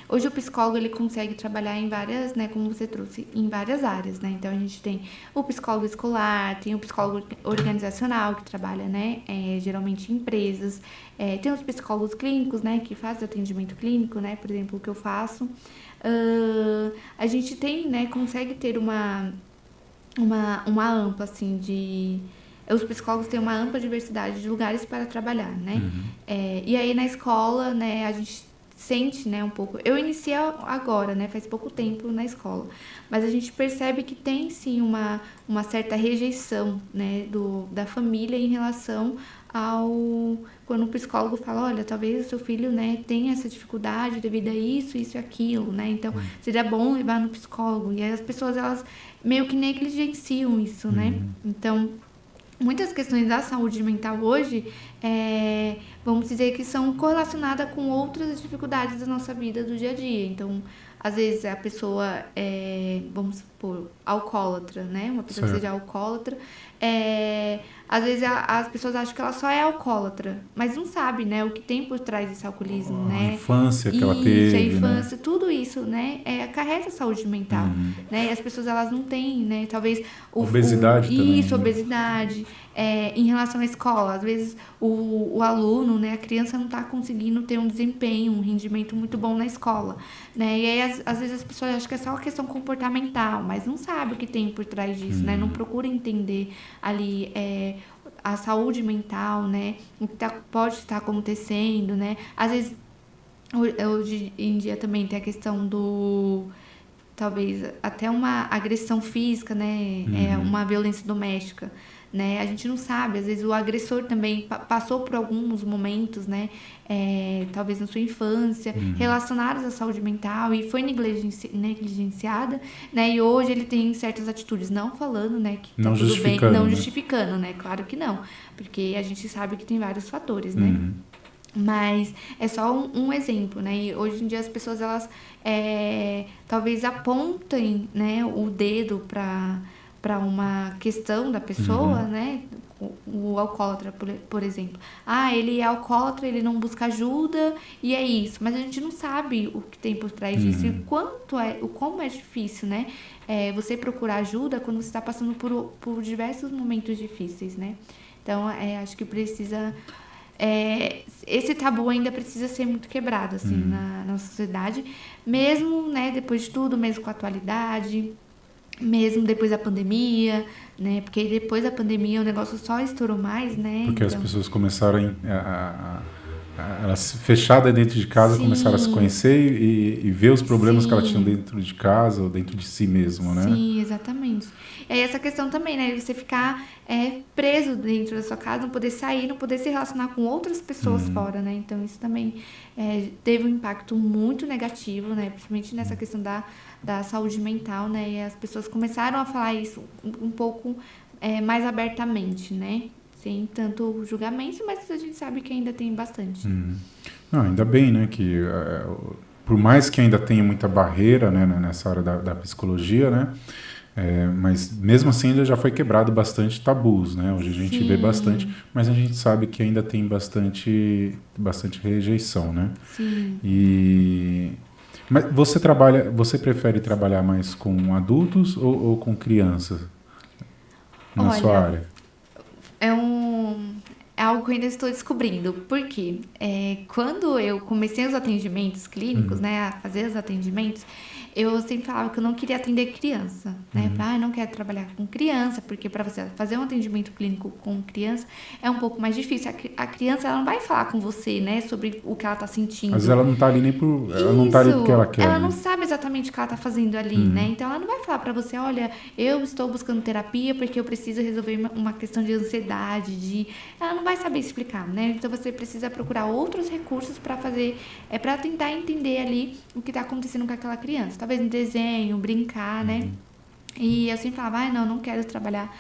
hoje o psicólogo, ele consegue trabalhar em várias, né, como você trouxe, em várias áreas, né? Então, a gente tem o psicólogo escolar, tem o psicólogo organizacional, que trabalha, né, geralmente em empresas. Tem os psicólogos clínicos, né, que fazem atendimento clínico, né? Por exemplo, o que eu faço. A gente tem, né, consegue ter uma ampla, assim, de... Os psicólogos têm uma ampla diversidade de lugares para trabalhar, né? E aí, na escola, né, a gente sente, né, um pouco... Eu iniciei agora, né, faz pouco tempo na escola. Mas a gente percebe que tem, sim, uma certa rejeição, né, da família em relação ao... Quando o psicólogo fala, olha, talvez o seu filho, né, tenha essa dificuldade devido a isso, isso e aquilo, né? Então, seria bom levar no psicólogo. E aí as pessoas, elas meio que negligenciam isso, né? Então... Muitas questões da saúde mental hoje, vamos dizer que são correlacionadas com outras dificuldades da nossa vida do dia a dia. Então, às vezes a pessoa vamos supor, alcoólatra, né? Uma pessoa que seja alcoólatra, às vezes as pessoas acham que ela só é alcoólatra, mas não sabe, né, o que tem por trás desse alcoolismo, né? A infância que ela teve, a infância, né? Tudo isso, né, acarreta saúde mental, né? E as pessoas, elas não têm, né, talvez... Obesidade também. Isso, obesidade. Em relação à escola, às vezes o aluno, né, a criança não está conseguindo ter um desempenho, um rendimento muito bom na escola, né? E aí, às vezes, as pessoas acham que é só uma questão comportamental, mas não sabe o que tem por trás disso, né? Não procura entender ali a saúde mental, né? O que pode estar acontecendo, né? Às vezes, hoje em dia também tem a questão talvez até uma agressão física, né? Uma violência doméstica, né? A gente não sabe, às vezes o agressor também passou por alguns momentos, né? Talvez na sua infância, relacionados à saúde mental e foi negligenciada, né? E hoje ele tem certas atitudes, não falando, né, que tá tudo bem, não justificando, né? Claro que não, porque a gente sabe que tem vários fatores, né? Mas é só um exemplo, né? E hoje em dia as pessoas, elas talvez apontem, né, o dedo para uma questão da pessoa, né? O alcoólatra, por exemplo. Ele é alcoólatra, ele não busca ajuda e é isso. Mas a gente não sabe o que tem por trás disso e como é difícil, né? Você procurar ajuda quando você está passando por diversos momentos difíceis, né? Então, acho que precisa... esse tabu ainda precisa ser muito quebrado, assim, na sociedade. Mesmo, né, depois de tudo, mesmo com a atualidade... Mesmo depois da pandemia, né? Porque depois da pandemia o negócio só estourou mais, né? Porque as pessoas começaram elas fechadas dentro de casa, começaram a se conhecer e ver os problemas que elas tinham dentro de casa ou dentro de si mesmo, né? Sim, exatamente. E aí essa questão também, né? Você ficar preso dentro da sua casa, não poder sair, não poder se relacionar com outras pessoas fora, né? Então isso também teve um impacto muito negativo, né? Principalmente nessa questão da saúde mental, né? E as pessoas começaram a falar isso um pouco mais abertamente, né? Sem tanto julgamento, mas a gente sabe que ainda tem bastante. Não, ainda bem, né? Que por mais que ainda tenha muita barreira, né, nessa área da psicologia, né? Mas mesmo assim ainda já foi quebrado bastante tabus, né? Hoje a gente vê bastante, mas a gente sabe que ainda tem bastante rejeição, né? Sim. Mas você prefere trabalhar mais com adultos ou com crianças na sua área? É algo que eu ainda estou descobrindo. Por quê? Quando eu comecei os atendimentos clínicos, né, a fazer os atendimentos, eu sempre falava que eu não queria atender criança, né? Não quero trabalhar com criança, porque para você fazer um atendimento clínico com criança é um pouco mais difícil. A criança, ela não vai falar com você, né, sobre o que ela tá sentindo. Mas ela não tá ali nem por... Ela não tá ali porque ela quer. Ela né? não sabe exatamente o que ela tá fazendo ali, né? Então, ela não vai falar pra você, olha, eu estou buscando terapia porque eu preciso resolver uma questão de ansiedade, Ela não vai saber explicar, né? Então, você precisa procurar outros recursos para fazer, para tentar entender ali o que tá acontecendo com aquela criança. Talvez um desenho, brincar, né? E eu sempre falava, não quero trabalhar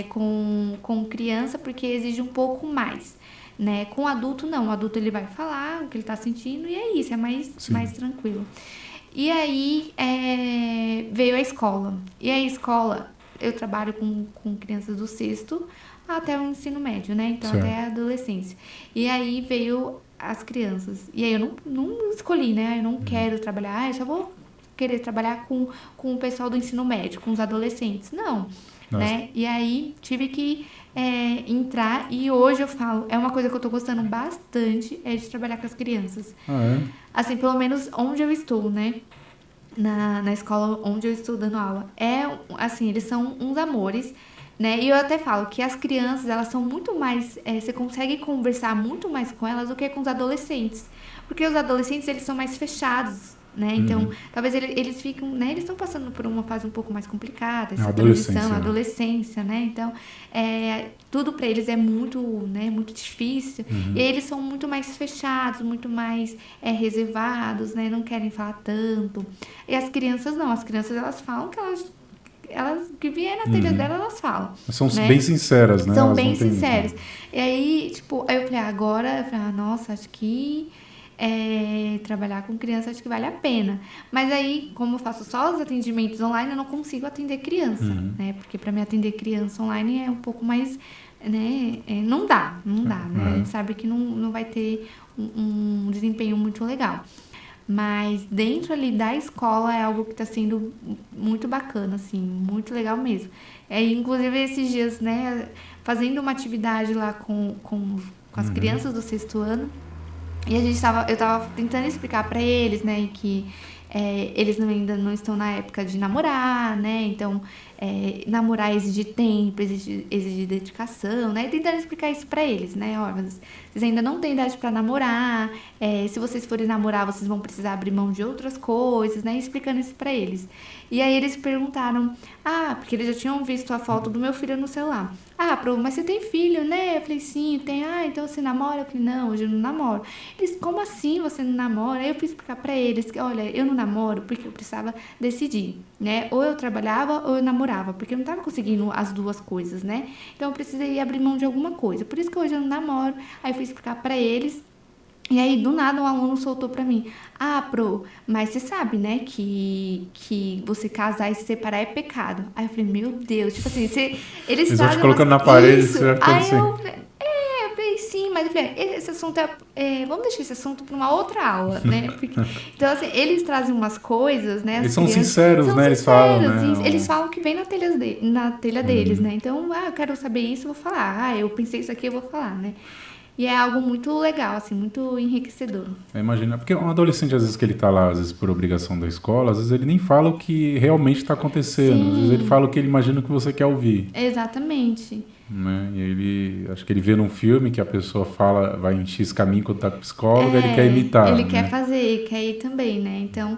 com criança porque exige um pouco mais, né? Com adulto, não. O adulto, ele vai falar o que ele tá sentindo e é isso, é mais tranquilo. E aí, veio a escola. E a escola, eu trabalho com crianças do 6º até o ensino médio, né? Então, certo. até a adolescência. E aí, veio as crianças. E aí, eu não escolhi, né? Eu não quero trabalhar, eu só vou querer trabalhar com o pessoal do ensino médio, com os adolescentes. Não, né? E aí, tive que entrar e hoje eu falo, é uma coisa que eu tô gostando bastante, é de trabalhar com as crianças. Assim, pelo menos onde eu estou, né? Na escola onde eu estou dando aula. Assim, eles são uns amores, né? E eu até falo que as crianças, elas são muito mais... você consegue conversar muito mais com elas do que com os adolescentes. Porque os adolescentes, eles são mais fechados, né? Então, talvez eles ficam, né? Eles estão passando por uma fase um pouco mais complicada, essa transição, adolescência, né? Então, tudo para eles é muito, né? Muito difícil. E aí, eles são muito mais fechados, muito mais reservados, né? Não querem falar tanto. E as crianças não. As crianças, elas falam que elas que vier na telha dela, elas falam. São né? bem sinceras, né? São Elas bem sinceras. E aí, tipo, aí eu falei, agora, nossa, acho que trabalhar com criança acho que vale a pena. Mas aí, como eu faço só os atendimentos online, eu não consigo atender criança, né? Porque para mim atender criança online é um pouco mais, né? Não dá, né? A gente sabe que não vai ter um desempenho muito legal. Mas dentro ali da escola é algo que está sendo muito bacana, assim, muito legal mesmo. Inclusive esses dias, né, fazendo uma atividade lá com as crianças do 6º ano, e eu tava tentando explicar para eles, né, que eles ainda não estão na época de namorar, né, então namorar exige tempo, exige dedicação, né, e tentando explicar isso para eles, né, ó, vocês ainda não têm idade para namorar, se vocês forem namorar, vocês vão precisar abrir mão de outras coisas, né, explicando isso para eles. E aí eles perguntaram, porque eles já tinham visto a foto do meu filho no celular. Mas você tem filho, né? Eu falei, sim, tem. Então você namora? Eu falei, não, hoje eu não namoro. Eles, como assim você não namora? Aí eu fui explicar pra eles que, olha, eu não namoro porque eu precisava decidir, né? Ou eu trabalhava ou eu namorava, porque eu não tava conseguindo as duas coisas, né? Então eu precisei abrir mão de alguma coisa. Por isso que hoje eu não namoro. Aí eu fui explicar pra eles. E aí, do nada, um aluno soltou pra mim, mas você sabe, né, que você casar e se separar é pecado. Aí eu falei, meu Deus, tipo assim, eles vão te colocando na parede, isso. Você vai ficando Aí assim. eu falei, sim, mas eu falei, esse assunto vamos deixar esse assunto pra uma outra aula, né? Porque, então, assim, eles trazem umas coisas, né? Eles são sinceros, né? Eles falam, né? Eles falam que vem na telha deles, né? Então, eu quero saber isso, eu vou falar. Eu pensei isso aqui, eu vou falar, né? E é algo muito legal, assim, muito enriquecedor. Imagina, porque um adolescente, às vezes, que ele tá lá, às vezes, por obrigação da escola, às vezes ele nem fala o que realmente está acontecendo. Sim. Às vezes ele fala o que ele imagina que você quer ouvir. Exatamente. Né? E acho que ele vê num filme que a pessoa fala, vai em X caminho quando tá com psicóloga, ele quer imitar. Ele né? quer fazer, quer ir também, né? Então,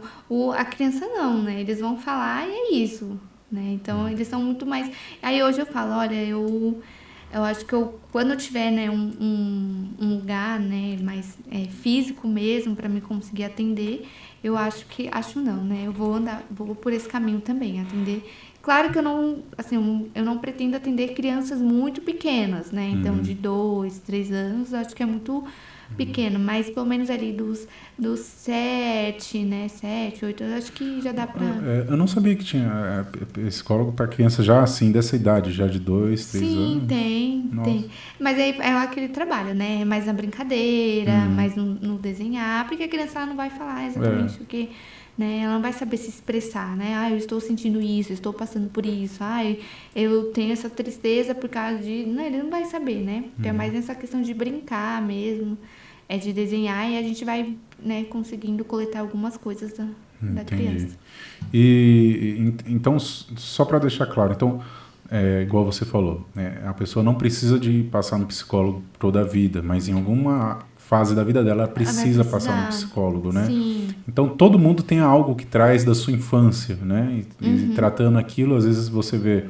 a criança não, né? Eles vão falar e é isso, né? Então, eles são muito mais... Aí hoje eu falo, olha, eu acho que quando eu tiver, né, um lugar, né, mais físico mesmo para me conseguir atender, acho não, né, eu vou por esse caminho também, atender. Claro que eu não pretendo atender crianças muito pequenas, né, então de 2, 3 anos, eu acho que é muito pequeno, mas pelo menos ali dos 7, né, 7, 8, eu acho que já dá pra... Eu não sabia que tinha psicólogo para criança já assim, dessa idade, já de 2, 3 anos. Sim, tem. Mas aí é aquele trabalho, né, mais na brincadeira, mais no desenhar, porque a criança ela não vai falar exatamente o que... Né? Ela não vai saber se expressar, né? Eu estou sentindo isso, eu estou passando por isso, eu tenho essa tristeza por causa de... Não, ele não vai saber, né? Porque é mais nessa questão de brincar mesmo, de desenhar, e a gente vai, né, conseguindo coletar algumas coisas da criança. Então, só para deixar claro, então, igual você falou, né, a pessoa não precisa de passar no psicólogo toda a vida, mas em alguma fase da vida dela ela precisa passar no psicólogo, né? Sim. Então, todo mundo tem algo que traz da sua infância, né? E tratando aquilo, às vezes você vê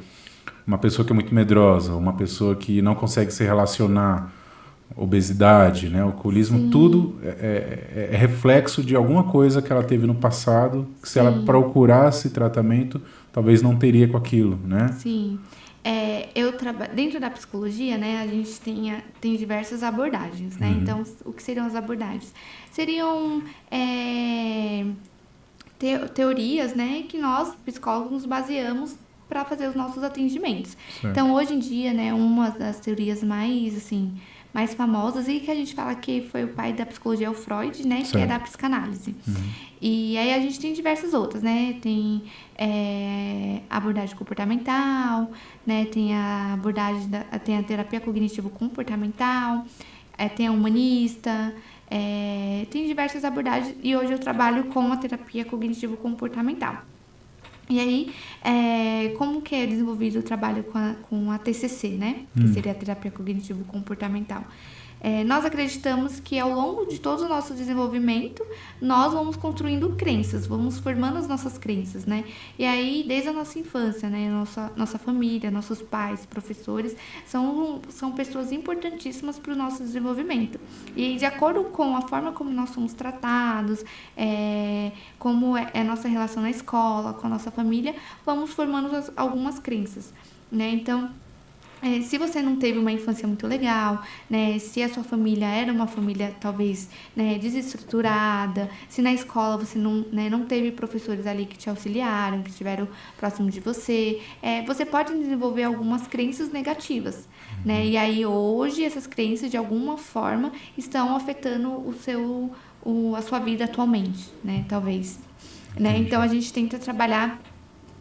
uma pessoa que é muito medrosa, uma pessoa que não consegue se relacionar, obesidade, né? Alcoolismo, tudo é reflexo de alguma coisa que ela teve no passado, que se ela procurasse tratamento, talvez não teria com aquilo, né? Sim. Dentro da psicologia, né, a gente tem diversas abordagens, né? Então, o que seriam as abordagens? Seriam teorias, né, que nós, psicólogos, nos baseamos para fazer os nossos atendimentos. Certo. Então, hoje em dia, né, uma das teorias mais famosas e que a gente fala que foi o pai da psicologia é o Freud, né? Certo. Que é da psicanálise. E aí a gente tem diversas outras, né? Tem abordagem comportamental, né? Tem a tem a terapia cognitivo-comportamental, tem a humanista, tem diversas abordagens e hoje eu trabalho com a terapia cognitivo-comportamental. E aí, como que é desenvolvido o trabalho com a TCC, né? Que seria a terapia cognitivo-comportamental. Nós acreditamos que ao longo de todo o nosso desenvolvimento, nós vamos construindo crenças, vamos formando as nossas crenças, né? E aí, desde a nossa infância, né? Nossa família, nossos pais, professores, são pessoas importantíssimas para o nosso desenvolvimento. E de acordo com a forma como nós somos tratados, como é a nossa relação na escola, com a nossa família, vamos formando algumas crenças, né? Então, se você não teve uma infância muito legal, né, se a sua família era uma família talvez, né, desestruturada, se na escola você não teve professores ali que te auxiliaram, que estiveram próximo de você, você pode desenvolver algumas crenças negativas, né, e aí hoje essas crenças de alguma forma estão afetando a sua vida atualmente, né, talvez, né, então a gente tenta trabalhar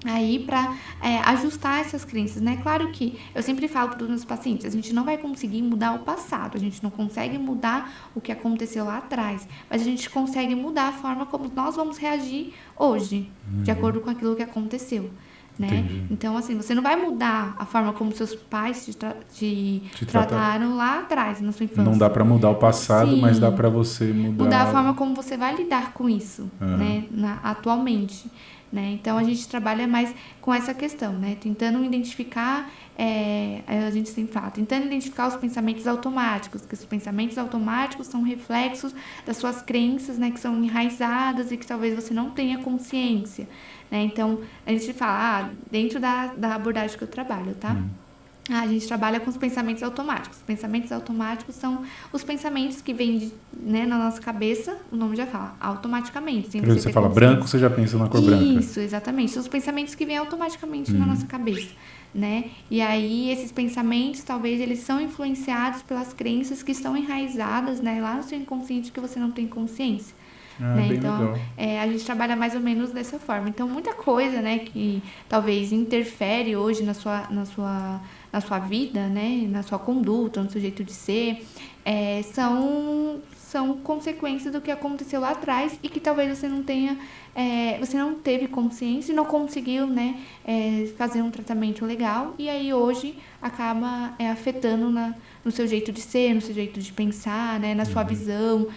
aí para ajustar essas crenças, né? Claro que eu sempre falo para os meus pacientes, a gente não vai conseguir mudar o passado, a gente não consegue mudar o que aconteceu lá atrás, mas a gente consegue mudar a forma como nós vamos reagir hoje, de acordo com aquilo que aconteceu, né? Entendi. Então, assim, você não vai mudar a forma como seus pais te trataram lá atrás, na sua infância. Não dá para mudar o passado, sim, mas dá para você mudar a forma como você vai lidar com isso, né? Atualmente. Né? Então, a gente trabalha mais com essa questão, né? Tentando identificar, a gente sempre fala, tentando identificar os pensamentos automáticos, que os pensamentos automáticos são reflexos das suas crenças, né? Que são enraizadas e que talvez você não tenha consciência, né? Então, a gente fala, dentro da abordagem que eu trabalho, tá? A gente trabalha com os pensamentos automáticos. Os pensamentos automáticos são os pensamentos que vêm na nossa cabeça, o nome já fala, automaticamente. Sem você fala branco, você já pensa na cor branca. Isso, exatamente. São os pensamentos que vêm automaticamente na nossa cabeça, né? E aí, esses pensamentos, talvez, eles são influenciados pelas crenças que estão enraizadas, né, lá no seu inconsciente que você não tem consciência. Né? Então, a gente trabalha mais ou menos dessa forma. Então, muita coisa, né, que talvez interfere hoje na sua vida, né, na sua conduta, no seu jeito de ser, são consequências do que aconteceu lá atrás e que talvez você não teve consciência e não conseguiu, né, fazer um tratamento legal e aí hoje acaba afetando no seu jeito de ser, no seu jeito de pensar, né, na sua visão,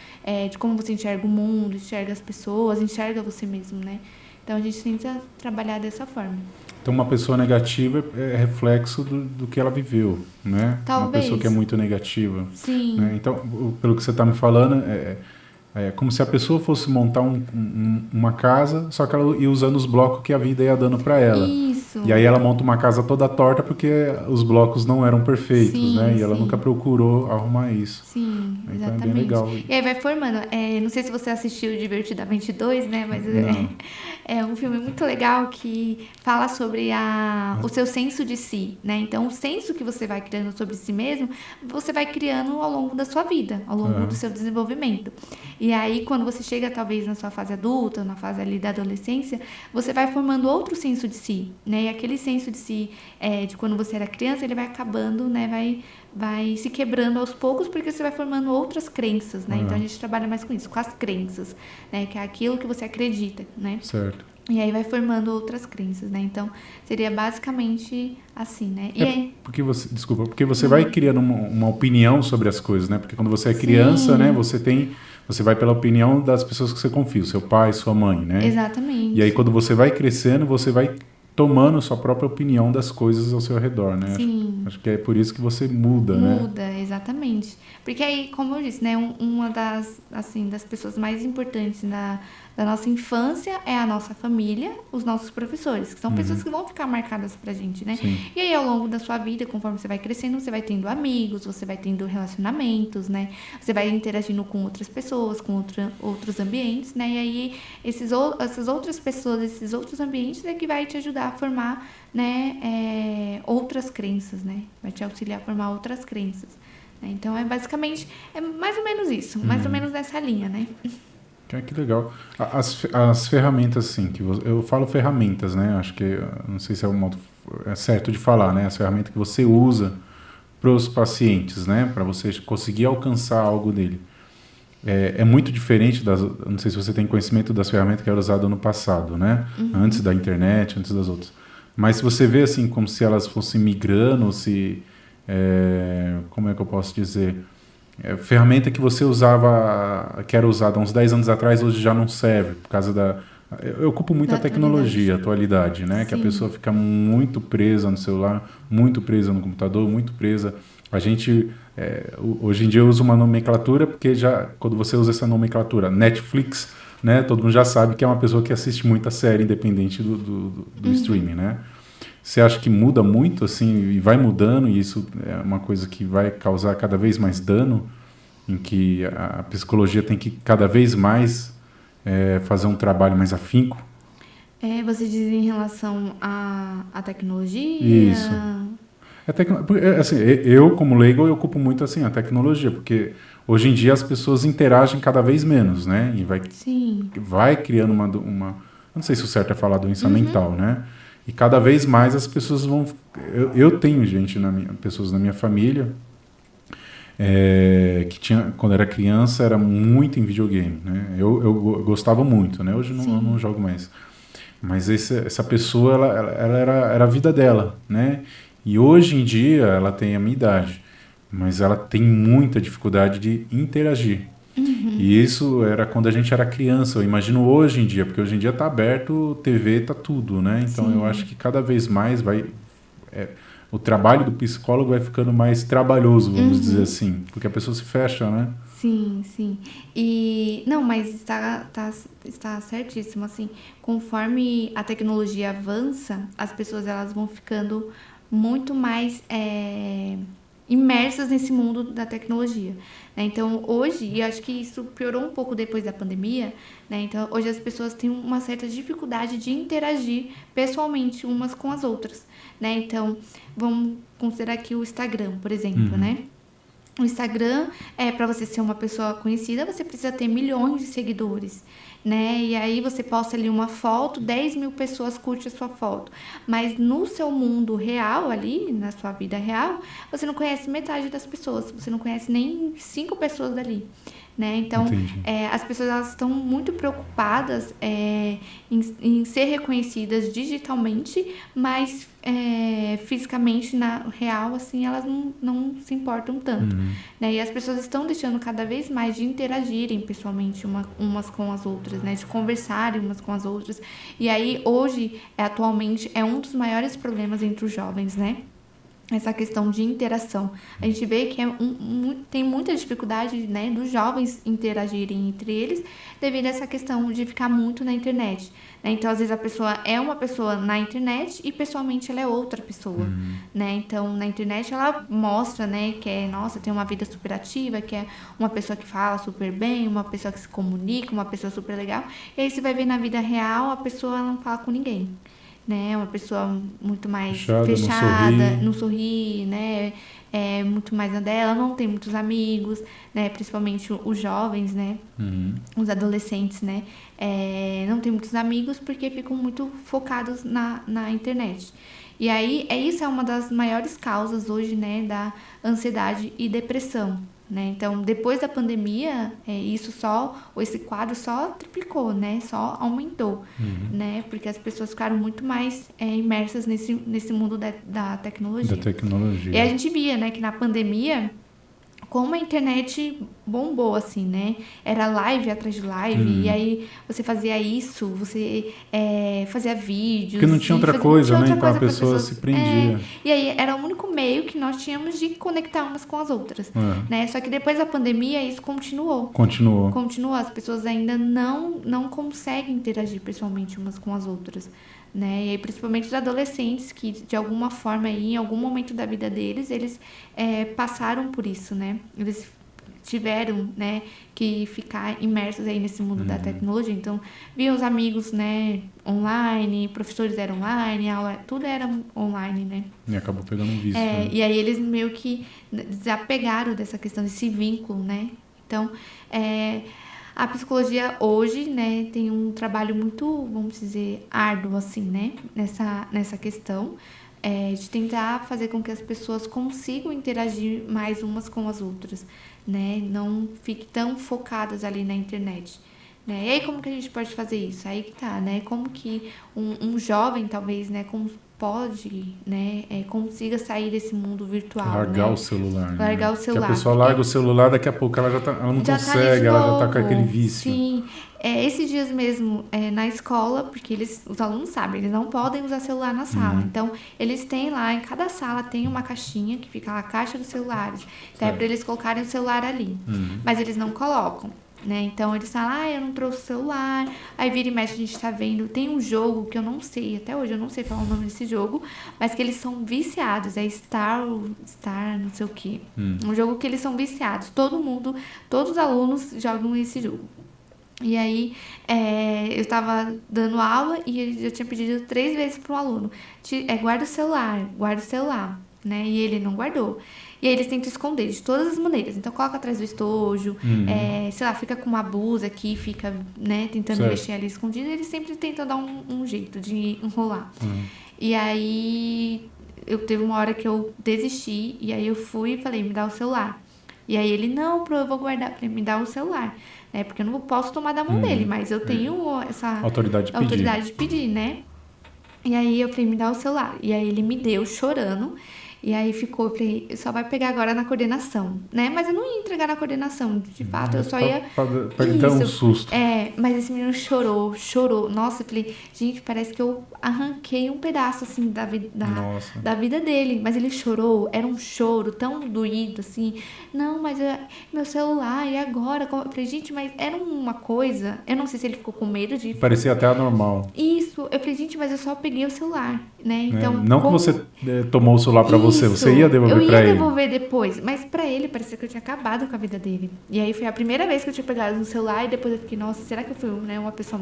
de como você enxerga o mundo, enxerga as pessoas, enxerga você mesmo, né. Então, a gente tenta trabalhar dessa forma. Então, uma pessoa negativa é reflexo do que ela viveu, né? Talvez. Uma pessoa que é muito negativa. Sim. Né? Então, pelo que você está me falando, é como se a pessoa fosse montar uma casa, só que ela ia usando os blocos que a vida ia dando para ela. Isso. E aí ela monta uma casa toda torta porque os blocos não eram perfeitos, sim, né? E ela nunca procurou arrumar isso. Sim, então exatamente. É bem legal. E aí vai formando. Não sei se você assistiu Divertidamente 2, né? Mas é um filme muito legal que fala sobre o seu senso de si, né? Então, o senso que você vai criando sobre si mesmo, você vai criando ao longo da sua vida, ao longo do seu desenvolvimento. E aí, quando você chega, talvez, na sua fase adulta, na fase ali da adolescência, você vai formando outro senso de si, né? E aquele senso de si, de quando você era criança, ele vai acabando, né? vai se quebrando aos poucos, porque você vai formando outras crenças, né? Uhum. Então a gente trabalha mais com isso, com as crenças, né? Que é aquilo que você acredita, né? Certo. E aí vai formando outras crenças, né? Então seria basicamente assim, né? E aí, Porque você vai criando uma opinião sobre as coisas, né? Porque quando você é criança, Sim. né, você vai pela opinião das pessoas que você confia, seu pai, sua mãe, né? exatamente. E aí quando você vai crescendo, você vai tomando sua própria opinião das coisas ao seu redor, né? Sim. Acho que é por isso que você muda, né? Muda, exatamente. Porque aí, como eu disse, né, uma das, assim, das pessoas mais importantes da nossa infância é a nossa família, os nossos professores, que são pessoas que vão ficar marcadas pra gente, né? Sim. E aí, ao longo da sua vida, conforme você vai crescendo, você vai tendo amigos, você vai tendo relacionamentos, né? Você vai interagindo com outras pessoas, com outros ambientes, né? E aí, essas outras pessoas, esses outros ambientes é que vai te ajudar a formar, né, outras crenças, né? Vai te auxiliar a formar outras crenças. Né? Então, é mais ou menos isso, mais ou menos nessa linha, né? Que legal. As ferramentas, assim, eu falo ferramentas, né? Acho que, não sei se é o modo certo de falar, né? As ferramentas que você usa para os pacientes, né? Para você conseguir alcançar algo dele. É muito diferente não sei se você tem conhecimento das ferramentas que eram usadas no passado, né? Antes da internet, antes das outras. Mas se você vê, assim, como se elas fossem migrando, como é que eu posso dizer? Ferramenta que você usava, que era usada há uns 10 anos atrás, hoje já não serve, por causa eu ocupo muito Da a tecnologia, a atualidade, né? Que a Sim. pessoa fica muito presa no celular, muito presa no computador, muito presa. A gente, hoje em dia, usa uma nomenclatura, porque quando você usa essa nomenclatura, Netflix, né? Todo mundo já sabe que é uma pessoa que assiste muita série, independente do streaming, né? Você acha que muda muito, assim, e vai mudando, e isso é uma coisa que vai causar cada vez mais dano, em que a psicologia tem que cada vez mais fazer um trabalho mais afinco? Você diz em relação à tecnologia? Isso. Assim, eu, como leigo, eu ocupo muito assim, a tecnologia, porque hoje em dia as pessoas interagem cada vez menos, né? E Sim. vai criando uma... Não sei se o certo é falar doença mental, né? E cada vez mais as pessoas vão... Eu tenho pessoas na minha família que quando era criança, era muito em videogame, né? Eu gostava muito, né? Hoje eu não jogo mais. Mas essa pessoa, ela era a vida dela, né? E hoje em dia, ela tem a minha idade, mas ela tem muita dificuldade de interagir. E isso era quando a gente era criança. Eu imagino hoje em dia, porque hoje em dia está aberto, TV, está tudo, né? Então Sim. eu acho que cada vez mais o trabalho do psicólogo vai ficando mais trabalhoso, vamos dizer assim, porque a pessoa se fecha, né? Sim, sim. E não, mas está certíssimo, assim, conforme a tecnologia avança, as pessoas elas vão ficando muito mais imersas nesse mundo da tecnologia, né? Então, hoje, e acho que isso piorou um pouco depois da pandemia, né? Então, hoje as pessoas têm uma certa dificuldade de interagir pessoalmente umas com as outras, né? Então, vamos considerar aqui o Instagram, por exemplo, né? O Instagram, para você ser uma pessoa conhecida, você precisa ter milhões de seguidores, né? E aí você posta ali uma foto, 10 mil pessoas curtem a sua foto. Mas no seu mundo real ali, na sua vida real, você não conhece metade das pessoas. Você não conhece nem 5 pessoas dali, né? Então, as pessoas elas estão muito preocupadas em ser reconhecidas digitalmente, mas fisicamente, na real, assim, elas não se importam tanto, né? E as pessoas estão deixando cada vez mais de interagirem pessoalmente umas com as outras, né? De conversarem umas com as outras. E aí, hoje, atualmente, é um dos maiores problemas entre os jovens, né? Essa questão de interação. A gente vê que tem muita dificuldade, né, dos jovens interagirem entre eles devido a essa questão de ficar muito na internet, né? Então, às vezes, a pessoa é uma pessoa na internet e, pessoalmente, ela é outra pessoa, né? Então, na internet, ela mostra, né, que tem uma vida super ativa, que é uma pessoa que fala super bem, uma pessoa que se comunica, uma pessoa super legal. E aí, você vai ver na vida real, a pessoa não fala com ninguém, né? Uma pessoa muito mais fechada, não sorri, né? Muito mais na dela, não tem muitos amigos, né? Principalmente os jovens, né? Os adolescentes, né? Não tem muitos amigos porque ficam muito focados na internet. E aí, isso é uma das maiores causas hoje, né, da ansiedade e depressão, né? Então, depois da pandemia, esse quadro só triplicou, né? Só aumentou, né? Porque as pessoas ficaram muito mais imersas nesse mundo da tecnologia. Da tecnologia. E a gente via, né, que na pandemia, como a internet bombou, assim, né? Era live atrás de live, e aí você fazia isso, você fazia vídeos. Porque não tinha outra coisa, né? Então a pessoa se prendia. E aí era o único meio que nós tínhamos de conectar umas com as outras, né? Só que depois da pandemia isso continuou. Continuou. As pessoas ainda não conseguem interagir pessoalmente umas com as outras, né? E aí, principalmente os adolescentes que de alguma forma aí, em algum momento da vida deles, eles passaram por isso, né? Eles tiveram, né, que ficar imersos aí nesse mundo da tecnologia. Então, viam os amigos, né, online, professores eram online, aula, tudo era online, né? E acabou pegando um vício. Né? E aí eles meio que desapegaram dessa questão, desse vínculo, né? Então, a psicologia hoje, né, tem um trabalho muito, vamos dizer, árduo, assim, né, nessa questão, de tentar fazer com que as pessoas consigam interagir mais umas com as outras, né, não fiquem tão focadas ali na internet, né. E aí, como que a gente pode fazer isso? Aí que tá, né, como que um jovem, talvez, né, pode, né, consiga sair desse mundo virtual, largar, né? o celular. Largar, né? O celular. Que a pessoa larga o celular, daqui a pouco ela não consegue, ela já tá com aquele vício. Sim. Esses dias mesmo, na escola, porque os alunos sabem, eles não podem usar celular na sala. Então, eles têm lá, em cada sala tem uma caixinha, que fica lá, a caixa dos celulares. Então, é para eles colocarem o celular ali. Mas eles não colocam. Né? Então eles falam, eu não trouxe o celular. Aí vira e mexe, a gente tá vendo. Tem um jogo que eu não sei, até hoje eu não sei falar o nome desse jogo, mas que eles são viciados. É Star, não sei o que. Um jogo que eles são viciados. Todos os alunos jogam esse jogo. E aí, eu tava dando aula e ele já tinha pedido 3 vezes para um aluno: guarda o celular, né? E ele não guardou. E aí eles tentam esconder de todas as maneiras. Então, coloca atrás do estojo, sei lá, fica com uma blusa aqui, fica, né, tentando mexer ali escondido. E eles sempre tentam dar um jeito de enrolar. E aí, teve uma hora que eu desisti, e aí eu fui e falei, me dá o celular. E aí ele, não, eu vou guardar. Falei, me dá o celular. Né, porque eu não posso tomar da mão dele, mas eu tenho essa autoridade de pedir, né? E aí eu falei, me dá o celular. E aí ele me deu, chorando. E aí eu falei, só vai pegar agora na coordenação, né? Mas eu não ia entregar na coordenação, de fato, eu só ia... Pra dar um susto. Mas esse menino chorou. Nossa, eu falei, gente, parece que eu arranquei um pedaço, assim, da vida dele. Mas ele chorou, era um choro tão doído, assim. Não, mas meu celular, e agora? Eu falei, gente, mas era uma coisa... Eu não sei se ele ficou com medo de... Parecia até anormal. Isso, eu falei, gente, mas eu só peguei o celular, né? Então, não que você tomou o celular pra você ia devolver pra ele. Eu ia devolver depois, mas pra ele parecia que eu tinha acabado com a vida dele. E aí foi a primeira vez que eu tinha pegado no celular e depois eu fiquei, nossa, será que eu fui, né, uma pessoa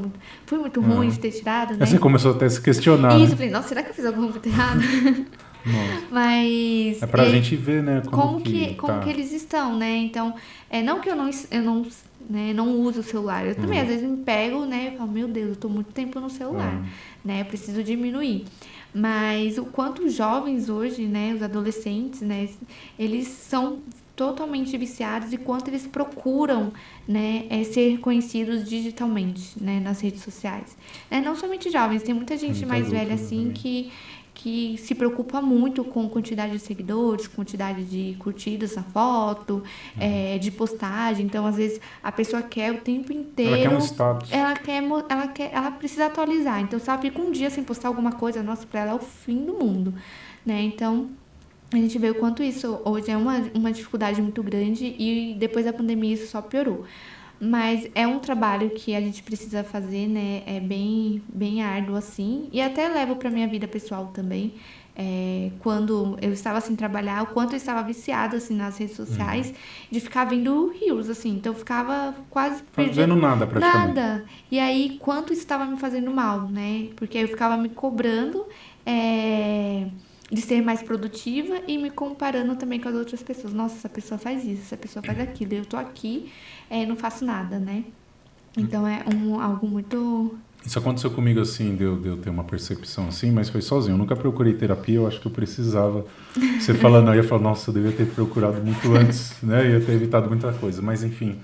muito ruim de ter tirado, né? Aí você começou até a se questionar, Isso, né? eu falei, nossa, será que eu fiz alguma coisa errada? Mas... É pra gente ver, né, como que eles estão, né? Então, não que eu não uso o celular. Eu também, às vezes, me pego, né, e falo, meu Deus, eu tô muito tempo no celular, né? Eu preciso diminuir. Mas o quanto os jovens hoje, né, os adolescentes, né, eles são totalmente viciados e quanto eles procuram, né, ser conhecidos digitalmente, né, nas redes sociais. Não somente jovens, tem muita gente mais velha assim que se preocupa muito com quantidade de seguidores, quantidade de curtidas na foto, de postagem. Então, às vezes, a pessoa quer o tempo inteiro... Ela quer um status. Ela precisa atualizar. Então, se ela fica um dia sem postar alguma coisa, nossa, pra ela é o fim do mundo, né? Então, a gente vê o quanto isso hoje é uma dificuldade muito grande e depois da pandemia isso só piorou. Mas é um trabalho que a gente precisa fazer, né? É bem, bem árduo, assim. E até levo pra minha vida pessoal também. Quando eu estava sem trabalhar, o quanto eu estava viciada, assim, nas redes sociais, de ficar vendo reels, assim. Então, eu ficava quase fazendo nada, praticamente. Nada. E aí, quanto isso estava me fazendo mal, né? Porque eu ficava me cobrando... de ser mais produtiva e me comparando também com as outras pessoas. Nossa, essa pessoa faz isso, essa pessoa faz aquilo. Eu tô aqui, não faço nada, né? Então, é algo muito... Isso aconteceu comigo assim, de eu ter uma percepção assim, mas foi sozinho. Eu nunca procurei terapia, eu acho que eu precisava. Você falando aí, eu falo, nossa, eu devia ter procurado muito antes, né? Ia ter evitado muita coisa. Mas enfim,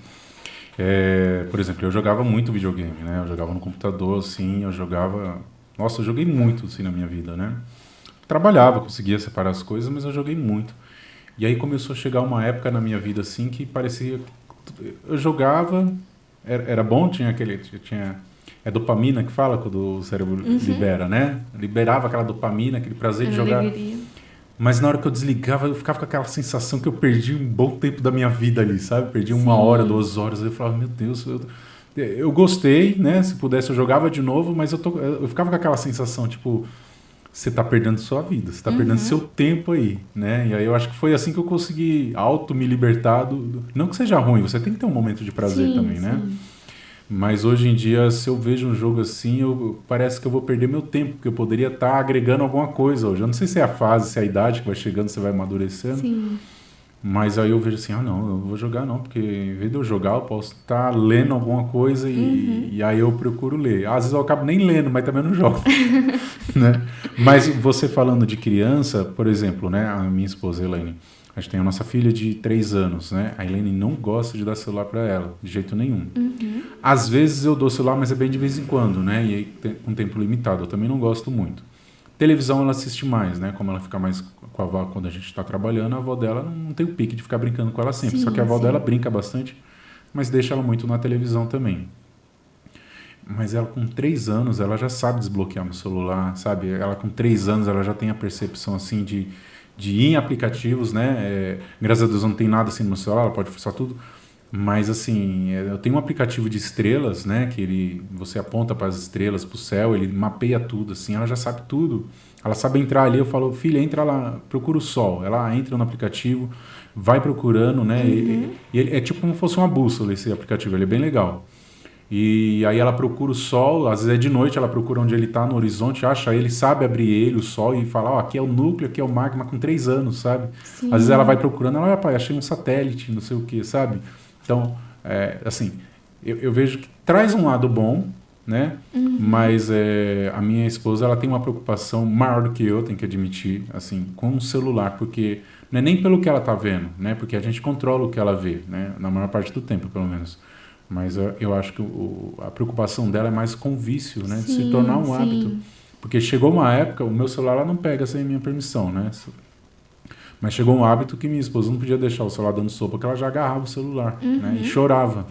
por exemplo, eu jogava muito videogame, né? Eu jogava no computador, assim, eu jogava... Nossa, eu joguei muito, assim, na minha vida, né? Trabalhava, conseguia separar as coisas, mas eu joguei muito. E aí começou a chegar uma época na minha vida, assim, que parecia... Eu jogava, era bom, tinha aquele... É dopamina que fala quando o cérebro libera, né? Liberava aquela dopamina, aquele prazer de jogar. Alegria. Mas na hora que eu desligava, eu ficava com aquela sensação que eu perdi um bom tempo da minha vida ali, sabe? Perdi 1 hora, 2 horas. Eu falava, meu Deus, eu gostei, né? Se pudesse eu jogava de novo, mas eu ficava com aquela sensação, tipo, você tá perdendo sua vida, você tá perdendo seu tempo aí, né? E aí eu acho que foi assim que eu consegui me libertar Não que seja ruim, você tem que ter um momento de prazer também, né? Mas hoje em dia, se eu vejo um jogo assim, parece que eu vou perder meu tempo, porque eu poderia estar agregando alguma coisa hoje. Eu não sei se é a fase, se é a idade que vai chegando, você vai amadurecendo. Sim. Mas aí eu vejo assim, não, eu vou jogar não, porque em vez de eu jogar, eu posso estar lendo alguma coisa e aí eu procuro ler. Às vezes eu acabo nem lendo, mas também não jogo. Né? Mas você falando de criança, por exemplo, né, a minha esposa, Elaine, a gente tem a nossa filha de 3 anos, né? A Elaine não gosta de dar celular para ela, de jeito nenhum. Às vezes eu dou celular, mas é bem de vez em quando, né? E aí com tempo limitado, eu também não gosto muito. Televisão ela assiste mais, né? Como ela fica mais com a avó quando a gente está trabalhando, a avó dela não tem o pique de ficar brincando com ela sempre. Só que a avó dela brinca bastante, mas deixa ela muito na televisão também. Mas ela com 3 anos, ela já sabe desbloquear meu celular, sabe? Ela com 3 anos, ela já tem a percepção assim de ir em aplicativos, né? Graças a Deus não tem nada assim no meu celular, ela pode forçar tudo. Mas assim, eu tenho um aplicativo de estrelas, né? Que você aponta para as estrelas, para o céu, ele mapeia tudo, assim, ela já sabe tudo. Ela sabe entrar ali, eu falo, filha, entra lá, procura o sol. Ela entra no aplicativo, vai procurando, né? E é tipo como se fosse uma bússola esse aplicativo, ele é bem legal. E aí ela procura o sol, às vezes é de noite, ela procura onde ele está no horizonte, acha ele, sabe abrir ele, o sol, e fala, aqui é o núcleo, aqui é o magma, com 3 anos, sabe? Sim. Às vezes ela vai procurando, olha, pai, achei um satélite, não sei o que, sabe? Então, assim, eu vejo que traz um lado bom, né? Mas a minha esposa, ela tem uma preocupação maior do que eu, tenho que admitir, assim, com o celular, porque não é nem pelo que ela está vendo, né? Porque a gente controla o que ela vê, né? Na maior parte do tempo, pelo menos. Mas eu acho que a preocupação dela é mais com o vício, né? De se tornar um hábito. Porque chegou uma época, o meu celular ela não pega sem minha permissão, né? Mas chegou um hábito que minha esposa não podia deixar o celular dando sopa, porque ela já agarrava o celular, né? E chorava.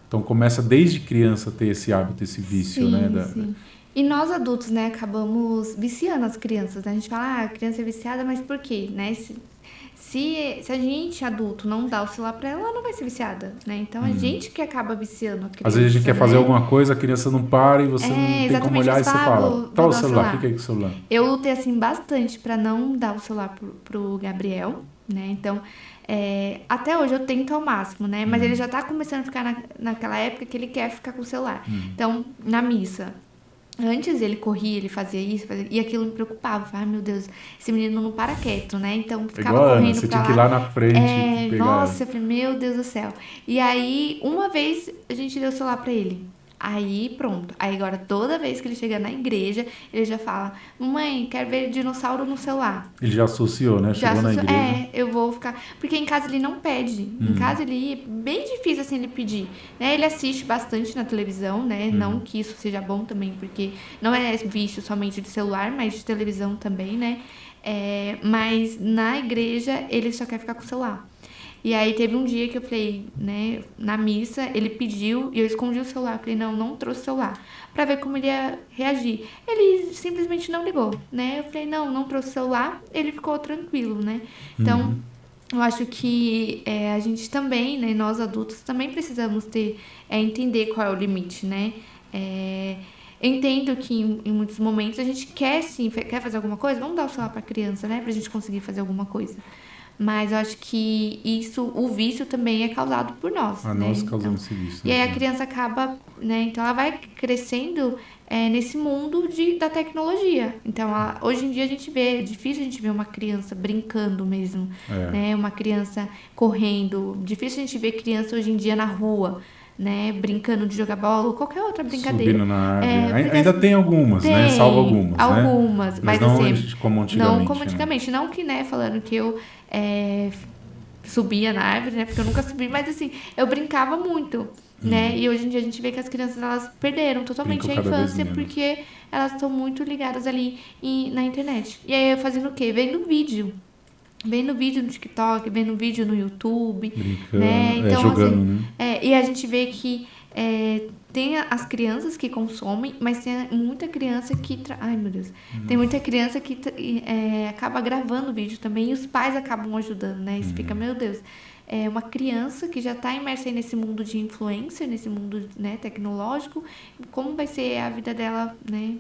Então começa desde criança a ter esse hábito, esse vício, né? E nós adultos, né, acabamos viciando as crianças, né? A gente fala, a criança é viciada, mas por quê, né? Se a gente, adulto, não dá o celular pra ela não vai ser viciada, né? Então, a gente que acaba viciando a criança. Às vezes a gente quer fazer alguma coisa, a criança não para e você não tem como olhar e você fala, tá o celular, fica aí com o celular. Eu lutei, assim, bastante pra não dar o celular pro Gabriel, né? Então, até hoje eu tento ao máximo, né? Mas ele já tá começando a ficar naquela época que ele quer ficar com o celular. Então, na missa... Antes ele corria, ele fazia isso, e aquilo me preocupava. Eu falava, meu Deus, esse menino não para quieto, né? Então ficava correndo você tinha que ir lá na frente. Nossa, eu falei, meu Deus do céu. E aí, uma vez a gente deu o celular pra ele. Aí, pronto. Aí agora, toda vez que ele chega na igreja, ele já fala, mãe, quero ver dinossauro no celular. Ele já associou, né? Chegou na igreja. Eu vou ficar... Porque em casa ele não pede. Em casa ele... É bem difícil, assim, ele pedir. Né? Ele assiste bastante na televisão, né? Não que isso seja bom também, porque não é vício somente de celular, mas de televisão também, né? Mas na igreja, ele só quer ficar com o celular. E aí teve um dia que eu falei, né, na missa, ele pediu e eu escondi o celular. Falei, não trouxe o celular, pra ver como ele ia reagir. Ele simplesmente não ligou, né? Eu falei, não trouxe o celular, ele ficou tranquilo, né? Então, eu acho que a gente também, né, nós adultos, também precisamos entender qual é o limite, né? Eu entendo que em muitos momentos a gente quer fazer alguma coisa, vamos dar o celular pra criança, né? Pra gente conseguir fazer alguma coisa. Mas eu acho que o vício também é causado por nós. Nós causamos esse vício. E aí a criança acaba, né? Então ela vai crescendo nesse mundo da tecnologia. Então hoje em dia a gente vê, é difícil a gente ver uma criança brincando mesmo, né? Uma criança correndo. Difícil a gente ver criança hoje em dia na rua, né? Brincando de jogar bola ou qualquer outra brincadeira. Subindo na árvore. Porque Ainda tem algumas, né? tem Salvo algumas, né? algumas, mas não assim, como antigamente. não como antigamente. Não que, né, falando que eu subia na árvore, né? Porque eu nunca subi, mas assim, eu brincava muito, né? E hoje em dia a gente vê que as crianças, elas perderam totalmente Brincam a cada vez infância menos. porque elas estão muito ligadas ali na internet. E aí, fazendo o quê? Vendo vídeo. Vendo vídeo no TikTok, vendo vídeo no YouTube. Brincando, Né? Então, jogando, assim, né? e a gente vê que tem as crianças que consomem, mas tem muita criança que... Ai, meu Deus. Tem muita criança que acaba gravando vídeo também e os pais acabam ajudando, né? E você fica, meu Deus. É uma criança que já está imersa aí nesse mundo de influencer, nesse mundo, né, tecnológico. Como vai ser a vida dela, né?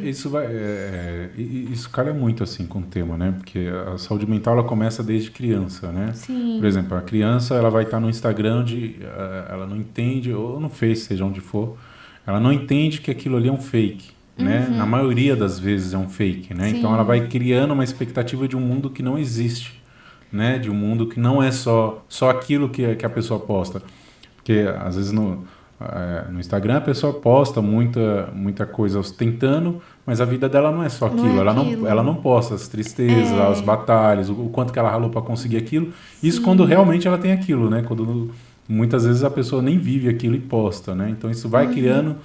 Isso calha muito assim com o tema, né? Porque a saúde mental ela começa desde criança, né? Sim. Por exemplo, a criança ela vai estar no Instagram ela não entende, ou no Face, seja onde for, ela não entende que aquilo ali é um fake, né? Na maioria das vezes é um fake, né? Sim. Então ela vai criando uma expectativa de um mundo que não existe, né? De um mundo que não é só aquilo que a pessoa posta. Porque às vezes no Instagram a pessoa posta muita coisa ostentando, mas a vida dela não é só aquilo. Ela não posta as tristezas, as batalhas, o quanto que ela ralou para conseguir aquilo. Isso quando realmente ela tem aquilo, né? Quando muitas vezes a pessoa nem vive aquilo e posta, né? Então isso vai criando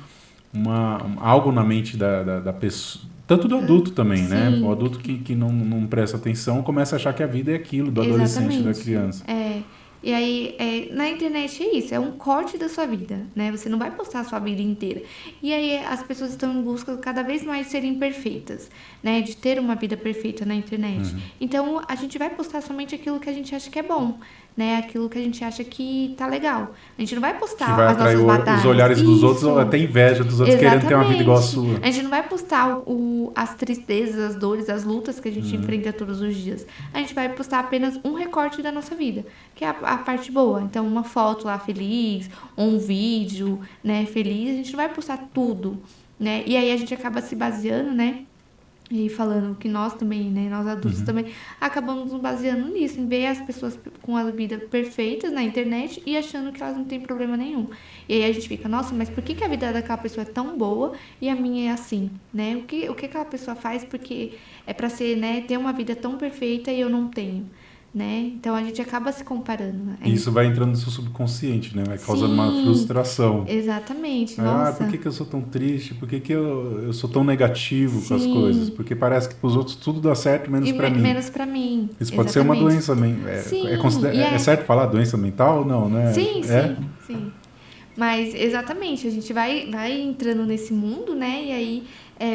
algo na mente da pessoa, tanto do adulto também, né? O adulto que não presta atenção começa a achar que a vida é aquilo, do adolescente, da criança. E aí, na internet é isso, é um corte da sua vida, né? Você não vai postar a sua vida inteira. E aí as pessoas estão em busca de cada vez mais serem perfeitas, né? De ter uma vida perfeita na internet. Então, a gente vai postar somente aquilo que a gente acha que é bom, né? Aquilo que a gente acha que tá legal. A gente não vai postar que vai as nossas batalhas. Os olhares dos outros, ou até inveja dos outros querendo ter uma vida igual a sua. A gente não vai postar as tristezas, as dores, as lutas que a gente enfrenta todos os dias. A gente vai postar apenas um recorte da nossa vida, que é a parte boa. Então, uma foto lá feliz, ou um vídeo, né, feliz. A gente não vai postar tudo, né? E aí a gente acaba se baseando, né? E falando que nós também, né, nós adultos também, acabamos nos baseando nisso, em ver as pessoas com a vida perfeitas na internet e achando que elas não têm problema nenhum. E aí a gente fica, nossa, mas por que a vida daquela pessoa é tão boa e a minha é assim, né? O que aquela pessoa faz porque é pra ser, né, ter uma vida tão perfeita e eu não tenho, né? Então a gente acaba se comparando. Né? Isso vai entrando no seu subconsciente, né? Vai causando uma frustração. Exatamente, nossa. Por que eu sou tão triste? Por que eu sou tão negativo com as coisas? Porque parece que pros outros tudo dá certo, menos pra mim. Menos pra mim. Isso pode ser uma doença. É certo falar doença mental ou não, né? Sim. Mas, exatamente, a gente vai entrando nesse mundo, né? E aí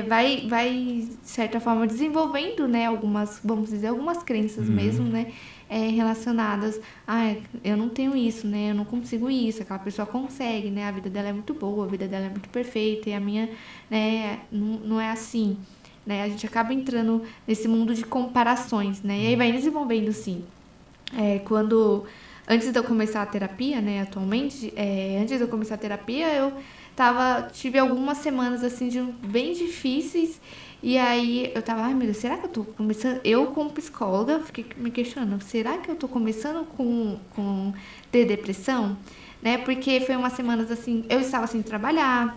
vai, de certa forma, desenvolvendo, né? Algumas crenças mesmo, né? Relacionadas eu não tenho isso, né? Eu não consigo isso. Aquela pessoa consegue, né? A vida dela é muito boa, a vida dela é muito perfeita. E a minha, né? Não é assim, né? A gente acaba entrando nesse mundo de comparações, né? E aí vai desenvolvendo, sim. Antes de eu começar a terapia, né, atualmente, antes de eu começar a terapia, eu tive algumas semanas, assim, bem difíceis, e aí eu tava, ai meu Deus, será que eu tô começando? Eu, como psicóloga, fiquei me questionando, será que eu tô começando com ter depressão? Né, porque foi umas semanas, assim, eu estava sem trabalhar,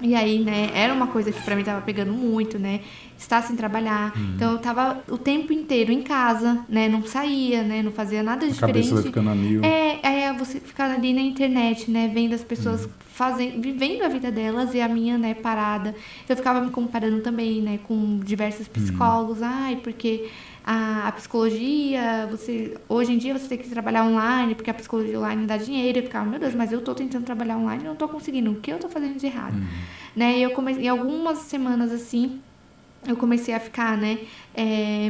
e aí, né, era uma coisa que pra mim tava pegando muito, né, estar sem trabalhar. Então eu tava o tempo inteiro em casa, né, não saía, né, não fazia nada diferente. A cabeça vai ficando a mil. Aí você ficar ali na internet, né, vendo as pessoas vivendo a vida delas e a minha, né, parada. Eu ficava me comparando também, né, com diversos psicólogos. Porque a psicologia, hoje em dia você tem que trabalhar online, porque a psicologia online dá dinheiro. Eu ficava, meu Deus, mas eu tô tentando trabalhar online e não tô conseguindo. O que eu tô fazendo de errado? Né? E eu comecei, em algumas semanas assim, eu comecei a ficar, né,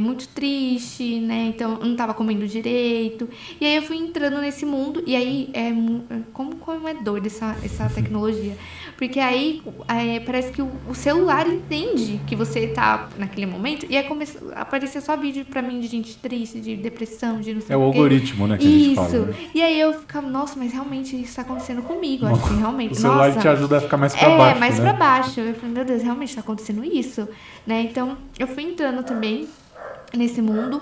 muito triste, né, então eu não tava comendo direito, e aí eu fui entrando nesse mundo, e aí, como é doido essa tecnologia, porque aí parece que o celular entende que você tá naquele momento, e aí começou a aparecer só vídeo pra mim de gente triste, de depressão, de não sei o quê. É o algoritmo, né, que a gente fala. Né? E aí eu ficava, nossa, mas realmente isso tá acontecendo comigo, acho que realmente, o celular te ajuda a ficar mais pra baixo, mais né? pra baixo. Eu falei, meu Deus, realmente tá acontecendo isso, né? Então, eu fui entrando também nesse mundo,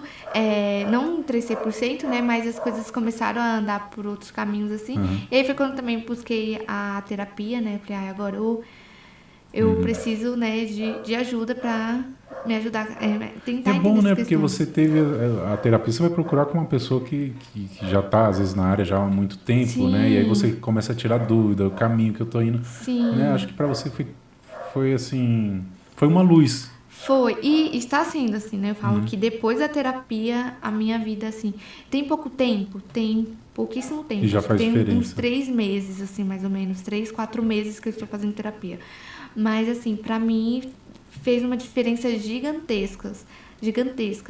não entrei 100%, né, mas as coisas começaram a andar por outros caminhos, assim, e aí foi quando também busquei a terapia, né, falei, agora eu preciso, né, de ajuda pra me ajudar, tentar É entender bom, essas né? Porque questões. você teve a terapia, você vai procurar com uma pessoa que já está, às vezes, na área já há muito tempo, né? E aí você começa a tirar dúvida, o caminho que eu tô indo. Sim. Né? Acho que para você foi assim, foi uma luz. Foi, e está sendo assim, né? Eu falo que depois da terapia, a minha vida, assim, tem pouco tempo? Tem pouquíssimo tempo. E já Acho que faz tem diferença. uns 3 meses, assim, mais ou menos. 3, 4 meses que eu estou fazendo terapia. Mas, assim, pra mim, fez uma diferença gigantesca,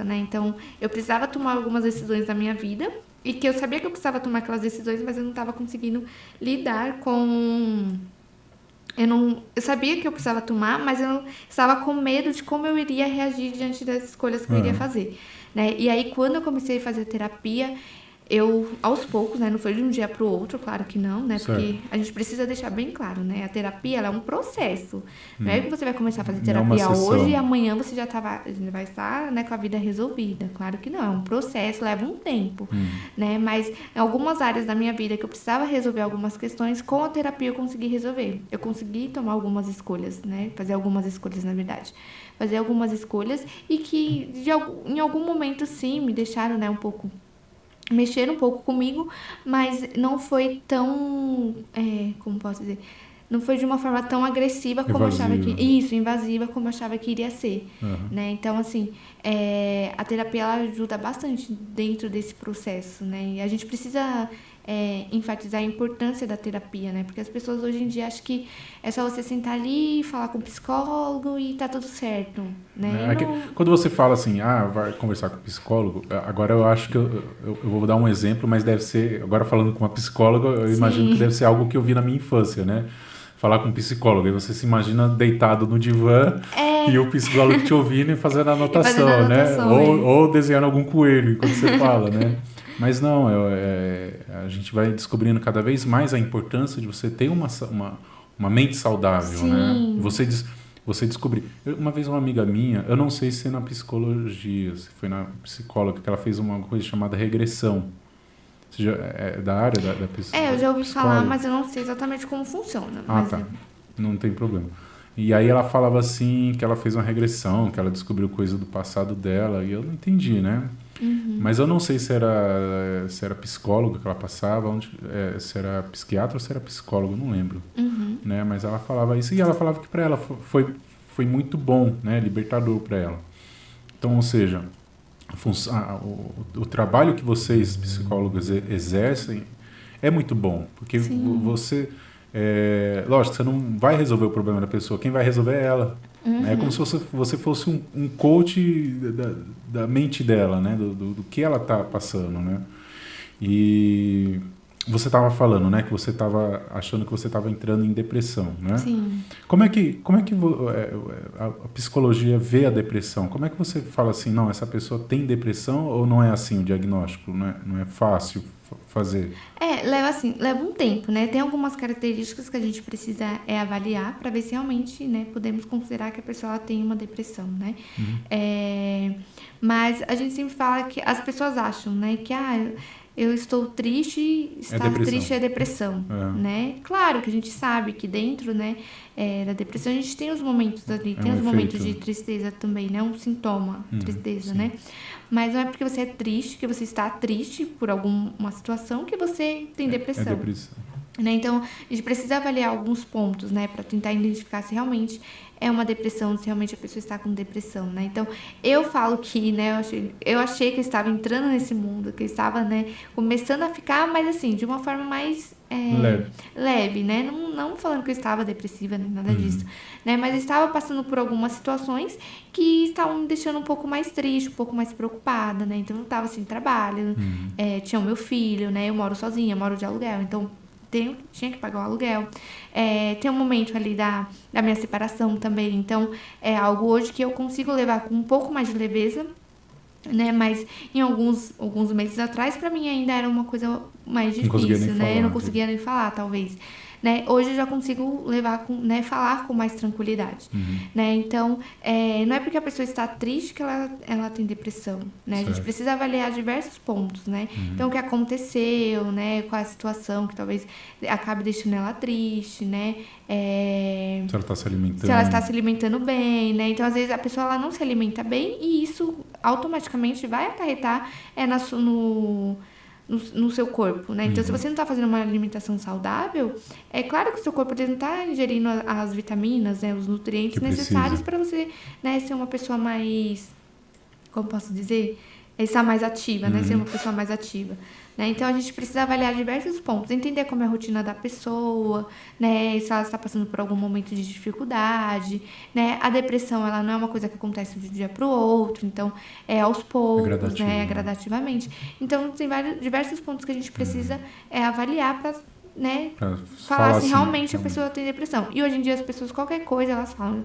né? Então, eu precisava tomar algumas decisões na minha vida e que eu sabia que eu precisava tomar aquelas decisões, mas eu não estava conseguindo lidar com... Eu sabia que eu precisava tomar, mas eu estava com medo de como eu iria reagir diante das escolhas que eu iria fazer, né? E aí, quando eu comecei a fazer terapia, eu, aos poucos, né? Não foi de um dia para o outro, claro que não, né? Certo. Porque a gente precisa deixar bem claro, né? A terapia, ela é um processo. Não é que você vai começar a fazer Não é uma terapia sessão. hoje e amanhã você já vai estar, né, com a vida resolvida. Claro que não, é um processo, leva um tempo, né? Mas em algumas áreas da minha vida que eu precisava resolver algumas questões, com a terapia eu consegui resolver. Eu consegui tomar algumas escolhas, né? Fazer algumas escolhas, na verdade. Fazer algumas escolhas e que em algum momento, sim, me deixaram, né, mexeram um pouco comigo, mas não foi tão, como posso dizer, não foi de uma forma tão agressiva como eu achava que... Isso, invasiva, como eu achava que iria ser, né? Então, assim, a terapia, ela ajuda bastante dentro desse processo, né? E a gente precisa enfatizar a importância da terapia, né? Porque as pessoas hoje em dia acham que é só você sentar ali, falar com o psicólogo e tá tudo certo, né? Quando você fala assim, vai conversar com o psicólogo, agora eu acho que eu vou dar um exemplo, mas deve ser, agora falando com uma psicóloga, eu imagino que deve ser algo que eu vi na minha infância, né? Falar com um psicólogo, aí você se imagina deitado no divã e o psicólogo te ouvindo e fazendo anotação, né? Ou desenhando algum coelho enquanto você fala, né? Mas não, a gente vai descobrindo cada vez mais a importância de você ter uma mente saudável, né? Você descobrir. Uma vez uma amiga minha, eu não sei se é na psicologia, se foi na psicóloga, que ela fez uma coisa chamada regressão. Você já, da área da psicologia? Eu já ouvi falar, mas eu não sei exatamente como funciona. Tá. Não tem problema. E aí ela falava assim, que ela fez uma regressão, que ela descobriu coisa do passado dela, e eu não entendi, né? Mas eu não sei se era psicólogo que ela passava, se era psiquiatra ou se era psicólogo, não lembro. Né? Mas ela falava isso, e ela falava que para ela foi muito bom, né? Libertador para ela. Então, ou seja, o trabalho que vocês, psicólogos, exercem é muito bom, porque você... lógico, você não vai resolver o problema da pessoa, quem vai resolver é ela. É como se você fosse um coach da mente dela, né? Do que ela está passando, né? E você estava falando, né? Que você estava achando que você estava entrando em depressão, né? Sim. Como é que a psicologia vê a depressão? Como é que você fala assim, não, essa pessoa tem depressão, ou não é assim o diagnóstico? Não é fácil fazer? Leva um tempo, né? Tem algumas características que a gente precisa avaliar para ver se realmente, né, podemos considerar que a pessoa tem uma depressão, né? Mas a gente sempre fala que as pessoas acham, né, que eu estou triste, estar triste é depressão, né? Claro que a gente sabe que dentro, né, da depressão a gente tem os momentos ali, tem os momentos de tristeza também, né? Um sintoma, tristeza, né? Mas não é porque você é triste, que você está triste por alguma situação, que você tem depressão. É depressão. Né? Então, a gente precisa avaliar alguns pontos, né, para tentar identificar se realmente é uma depressão, se realmente a pessoa está com depressão, né? Então, eu falo que, né, eu achei que eu estava entrando nesse mundo, que eu estava, né, começando a ficar, mas assim, de uma forma mais leve, né? Não falando que eu estava depressiva, nem nada disso, né? Mas eu estava passando por algumas situações que estavam me deixando um pouco mais triste, um pouco mais preocupada, né? Então, eu estava sem trabalho, tinha o meu filho, né? Eu moro sozinha, moro de aluguel, então tinha que pagar o aluguel. Tem um momento ali da minha separação também. Então, é algo hoje que eu consigo levar com um pouco mais de leveza, né? Mas em alguns meses atrás, pra mim ainda era uma coisa mais Não conseguia nem difícil, né? falar, Eu não né? conseguia nem falar, talvez. Né? Hoje eu já consigo falar com mais tranquilidade. Né? Então, não é porque a pessoa está triste que ela tem depressão. Né? A gente Certo. precisa avaliar diversos pontos. Né? Então, o que aconteceu, né? Qual a situação que talvez acabe deixando ela triste, né? Se ela está se alimentando. Se ela está se alimentando bem, né? Então, às vezes, a pessoa ela não se alimenta bem e isso automaticamente vai acarretar no seu corpo, né? Então, se você não está fazendo uma alimentação saudável, é claro que o seu corpo ele não está ingerindo as vitaminas, né? Os nutrientes Que necessários precisa. para você, né? Ser uma pessoa mais... Como posso dizer? Estar mais ativa, né? Ser uma pessoa mais ativa. Né? Então, a gente precisa avaliar diversos pontos. Entender como é a rotina da pessoa, né? Se ela está passando por algum momento de dificuldade, né? A depressão, ela não é uma coisa que acontece de um dia para o outro. Então, é aos poucos, gradativo, né? né? Gradativamente. Então, tem diversos pontos que a gente precisa avaliar para... Né? Pra Falar se assim, realmente a pessoa tem depressão. E hoje em dia as pessoas, qualquer coisa, elas falam: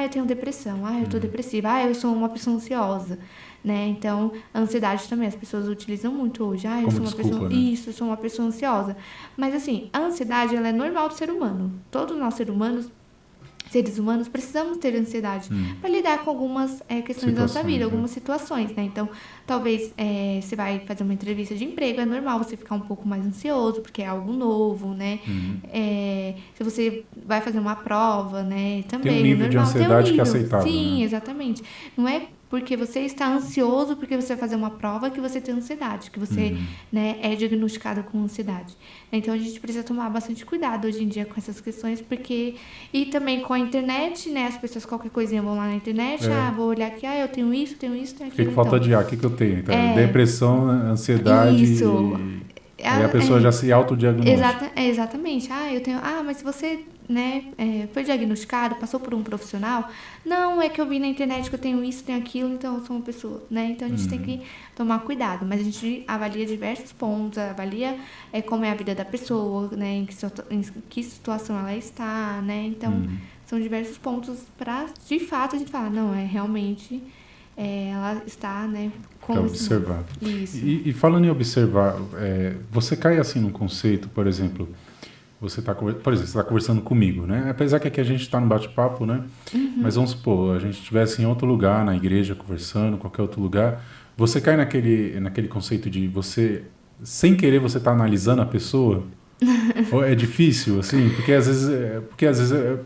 eu tenho depressão, eu tô depressiva, eu sou uma pessoa ansiosa, né? Então, a ansiedade também, as pessoas utilizam muito hoje. Eu Como sou uma desculpa, pessoa... né? Isso, eu sou uma pessoa ansiosa. Mas assim, a ansiedade, ela é normal do ser humano. Todos nós seres humanos, precisamos ter ansiedade para lidar com algumas questões da nossa Situações, vida, né? algumas situações, né? Então, talvez você vai fazer uma entrevista de emprego, é normal você ficar um pouco mais ansioso, porque é algo novo, né? Se você vai fazer uma prova, né? Também Tem um nível é de normal. Tem um ansiedade que é nível. aceitável, Sim, né? exatamente. Não é porque você está ansioso porque você vai fazer uma prova que você tem ansiedade, que você né, é diagnosticado com ansiedade. Então, a gente precisa tomar bastante cuidado hoje em dia com essas questões, porque... E também com a internet, né? As pessoas, qualquer coisinha, vão lá na internet, vou olhar aqui, eu tenho isso, tenho Fiquei aquilo. com falta de ar, o que eu tenho? Então, depressão, ansiedade. Isso. Aí a pessoa já se autodiagnostica. Exatamente. Eu tenho... mas se você, né, foi diagnosticado, passou por um profissional, não, é que eu vi na internet que eu tenho isso, tenho aquilo, então eu sou uma pessoa, né? Então a gente tem que tomar cuidado, mas a gente avalia diversos pontos, avalia como é a vida da pessoa, né, em que situação ela está, né? Então, são diversos pontos para, de fato, a gente falar, não, realmente... ela está, né, Para observar. Isso. E falando em observar, você cai assim num conceito, por exemplo, você está conversando comigo, né? Apesar que aqui a gente está no bate-papo, né? Mas vamos supor, a gente estivesse em outro lugar, na igreja, conversando, qualquer outro lugar, você cai naquele conceito de você, sem querer, você está analisando a pessoa? Ou é difícil, assim? Porque às vezes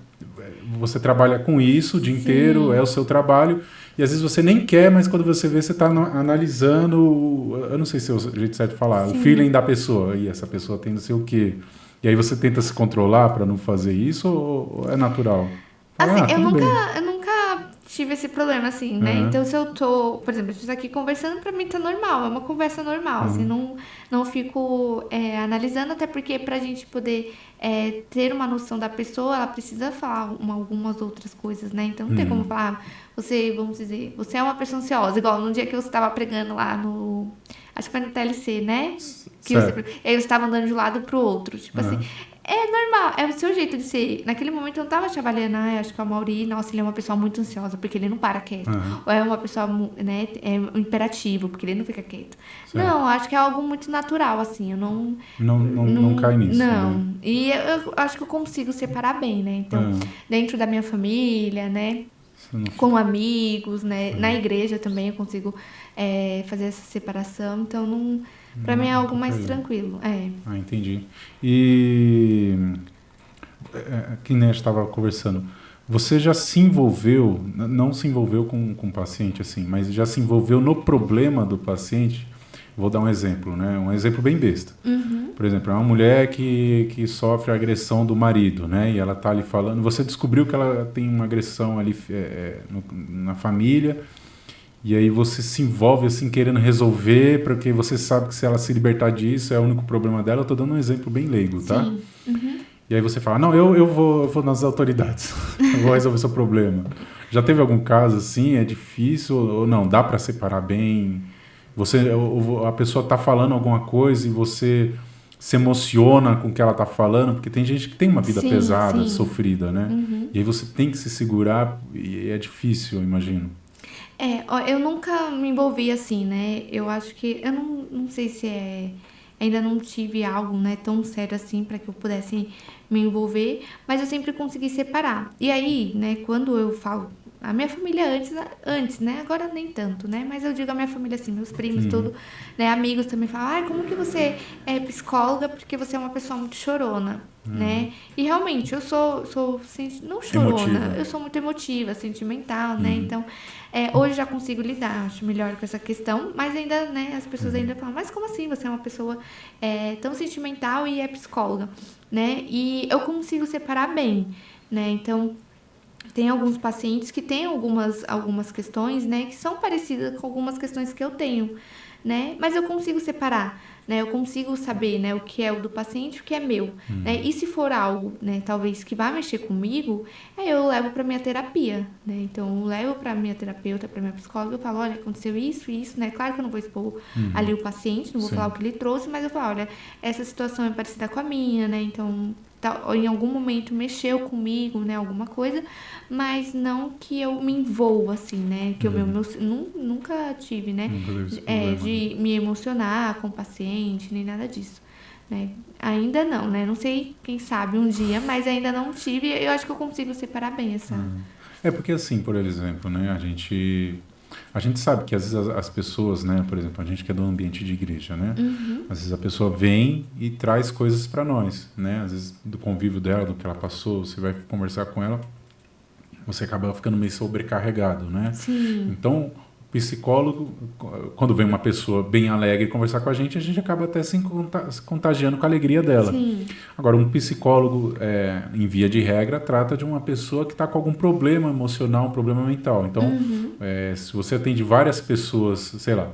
você trabalha com isso o dia inteiro, é o seu trabalho, e às vezes você nem quer, mas quando você vê, você está analisando, eu não sei se é o jeito certo de falar, o feeling da pessoa, e essa pessoa tem não sei o quê. E aí você tenta se controlar para não fazer isso, ou é natural? Fala, Assim, eu tudo bem. nunca tive esse problema, assim, né? Então, se eu tô... Por exemplo, a gente tá aqui conversando, pra mim tá normal. É uma conversa normal, assim. Não fico analisando, até porque pra gente poder ter uma noção da pessoa, ela precisa falar algumas outras coisas, né? Então, não tem como falar... vamos dizer, você é uma pessoa ansiosa. Igual no dia que eu estava pregando lá no... Acho que foi no TLC, né? Que eu estava andando de um lado pro outro. Tipo assim... É normal, é o seu jeito de ser. Naquele momento eu não tava te avaliando, acho que o Amaury, nossa, ele é uma pessoa muito ansiosa, porque ele não para quieto. Ou é uma pessoa, né, um imperativo, porque ele não fica quieto. Certo. Não, acho que é algo muito natural, assim, eu não... Não cai nisso. Não, Né? e eu acho que eu consigo separar bem, né? Então, dentro da minha família, né, com amigos, né, na igreja também eu consigo fazer essa separação, então não... Pra mim é algo mais tranquilo. Entendi. E que nem a gente estava conversando, você já se envolveu, não se envolveu com o paciente assim, mas já se envolveu no problema do paciente? Vou dar um exemplo, né? Um exemplo bem besta. Por exemplo, é uma mulher que sofre a agressão do marido, né? E ela tá ali falando, você descobriu que ela tem uma agressão ali na família. E aí você se envolve assim querendo resolver, porque você sabe que se ela se libertar disso é o único problema dela. Eu tô dando um exemplo bem leigo, tá? Sim. E aí você fala, não, eu vou nas autoridades, eu vou resolver seu problema. Já teve algum caso assim, é difícil ou não? Dá para separar bem? A pessoa tá falando alguma coisa e você se emociona com o que ela tá falando, porque tem gente que tem uma vida pesada, sofrida, né? E aí você tem que se segurar e é difícil, eu imagino. Eu nunca me envolvi assim, né? Eu acho que... Eu não sei se ainda não tive algo, né, tão sério assim para que eu pudesse me envolver, mas eu sempre consegui separar. E aí, né, quando eu falo... A minha família antes, né? Agora nem tanto, né? Mas eu digo a minha família assim, meus primos, tudo, né? Amigos também falam, como que você é psicóloga? Porque você é uma pessoa muito chorona, né? E realmente, eu sou não chorona, Emotiva. eu sou muito emotiva, sentimental, né? Então, hoje já consigo lidar, acho melhor com essa questão, mas ainda, né? As pessoas ainda falam, mas como assim? Você é uma pessoa tão sentimental e é psicóloga, né? E eu consigo separar bem, né? Então... Tem alguns pacientes que têm algumas questões, né, que são parecidas com algumas questões que eu tenho, né, mas eu consigo separar, né, eu consigo saber, né, o que é o do paciente e o que é meu, né, e se for algo, né, talvez que vai mexer comigo, eu levo para minha terapia, né, então eu levo para minha terapeuta, para minha psicóloga, eu falo, olha, aconteceu isso, né, claro que eu não vou expor ali o paciente, não vou falar o que ele trouxe, mas eu falo, olha, essa situação é parecida com a minha, né, então... em algum momento mexeu comigo, né, alguma coisa, mas não que eu me envolva, assim, né, que eu nunca tive, né, Nunca teve esse problema, de me emocionar com o paciente, nem nada disso, né, ainda não, né, não sei, quem sabe um dia, mas ainda não tive, eu acho que eu consigo separar bem essa... Porque assim, por exemplo, né, a gente sabe que às vezes as pessoas, né, por exemplo, a gente que é do ambiente de igreja, né, às vezes a pessoa vem e traz coisas para nós, né, às vezes do convívio dela, do que ela passou, você vai conversar com ela, você acaba ficando meio sobrecarregado, né? Sim. Então, o psicólogo, quando vem uma pessoa bem alegre conversar com a gente acaba até se contagiando com a alegria dela. Sim. Agora, um psicólogo, em via de regra, trata de uma pessoa que está com algum problema emocional, um problema mental. Então, se você atende várias pessoas, sei lá,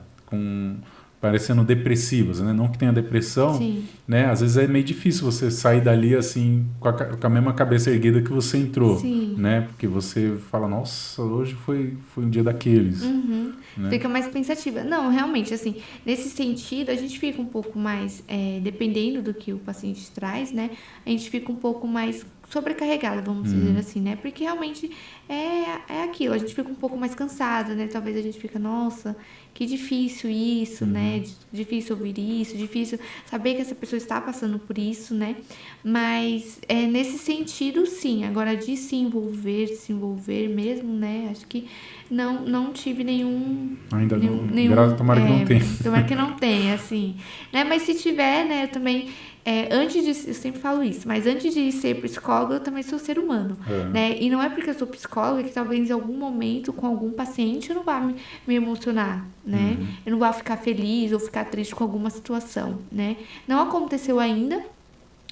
parecendo depressivas, né? Não que tenha depressão, Sim. né? Às vezes é meio difícil você sair dali assim com a mesma cabeça erguida que você entrou, Sim. né? Porque você fala, nossa, hoje foi um dia daqueles. Né? Fica mais pensativa. Não, realmente, assim, nesse sentido, a gente fica um pouco mais, dependendo do que o paciente traz, né? A gente fica um pouco mais sobrecarregada, vamos dizer assim, né? Porque realmente é aquilo, a gente fica um pouco mais cansada, né? Talvez a gente fica, nossa, que difícil isso, né? Difícil ouvir isso, difícil saber que essa pessoa está passando por isso, né? Mas nesse sentido, sim. Agora, de se envolver mesmo, né? Acho que não tive nenhum... Ainda não, tomara que não tenha. Tomara que não tenha, assim. Né? Mas se tiver, né? Eu também... eu sempre falo isso, mas antes de ser psicóloga, eu também sou ser humano, né? E não é porque eu sou psicóloga que talvez em algum momento, com algum paciente, eu não vá me emocionar, né? Eu não vá ficar feliz ou ficar triste com alguma situação, né? Não aconteceu ainda,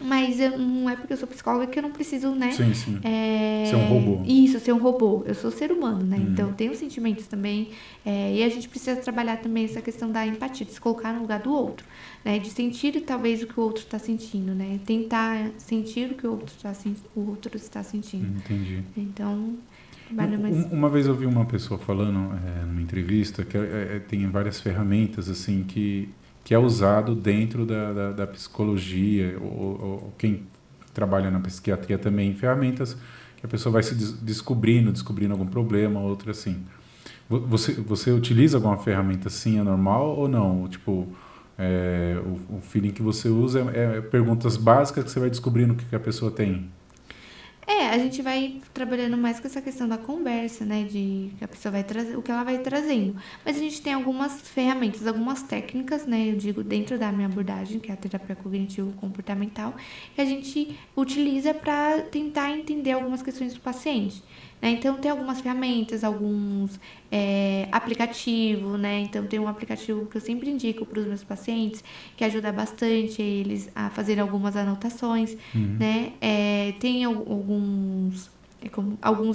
mas não é porque eu sou psicóloga que eu não preciso, né? Sim. Ser um robô. Isso, ser um robô. Eu sou ser humano, né? Então, eu tenho sentimentos também. E a gente precisa trabalhar também essa questão da empatia, de se colocar no lugar do outro, né? De sentir talvez o que o outro está sentindo, né? Tentar sentir o que o outro está sentindo. Entendi. Então, trabalha mais... Uma vez eu vi uma pessoa falando numa entrevista que tem várias ferramentas assim que é usado dentro da psicologia ou quem trabalha na psiquiatria também, ferramentas que a pessoa vai se descobrindo algum problema, outra assim. Você utiliza alguma ferramenta assim, é normal ou não? Tipo, o feeling que você usa é perguntas básicas que você vai descobrindo o que a pessoa tem? A gente vai trabalhando mais com essa questão da conversa, né? De que a pessoa vai trazer, o que ela vai trazendo. Mas a gente tem algumas ferramentas, algumas técnicas, né? Eu digo, dentro da minha abordagem, que é a terapia cognitivo-comportamental, que a gente utiliza para tentar entender algumas questões do paciente. Né? Então, tem algumas ferramentas, alguns aplicativos, né? Então, tem um aplicativo que eu sempre indico para os meus pacientes, que ajuda bastante eles a fazerem algumas anotações, né? Tem alguns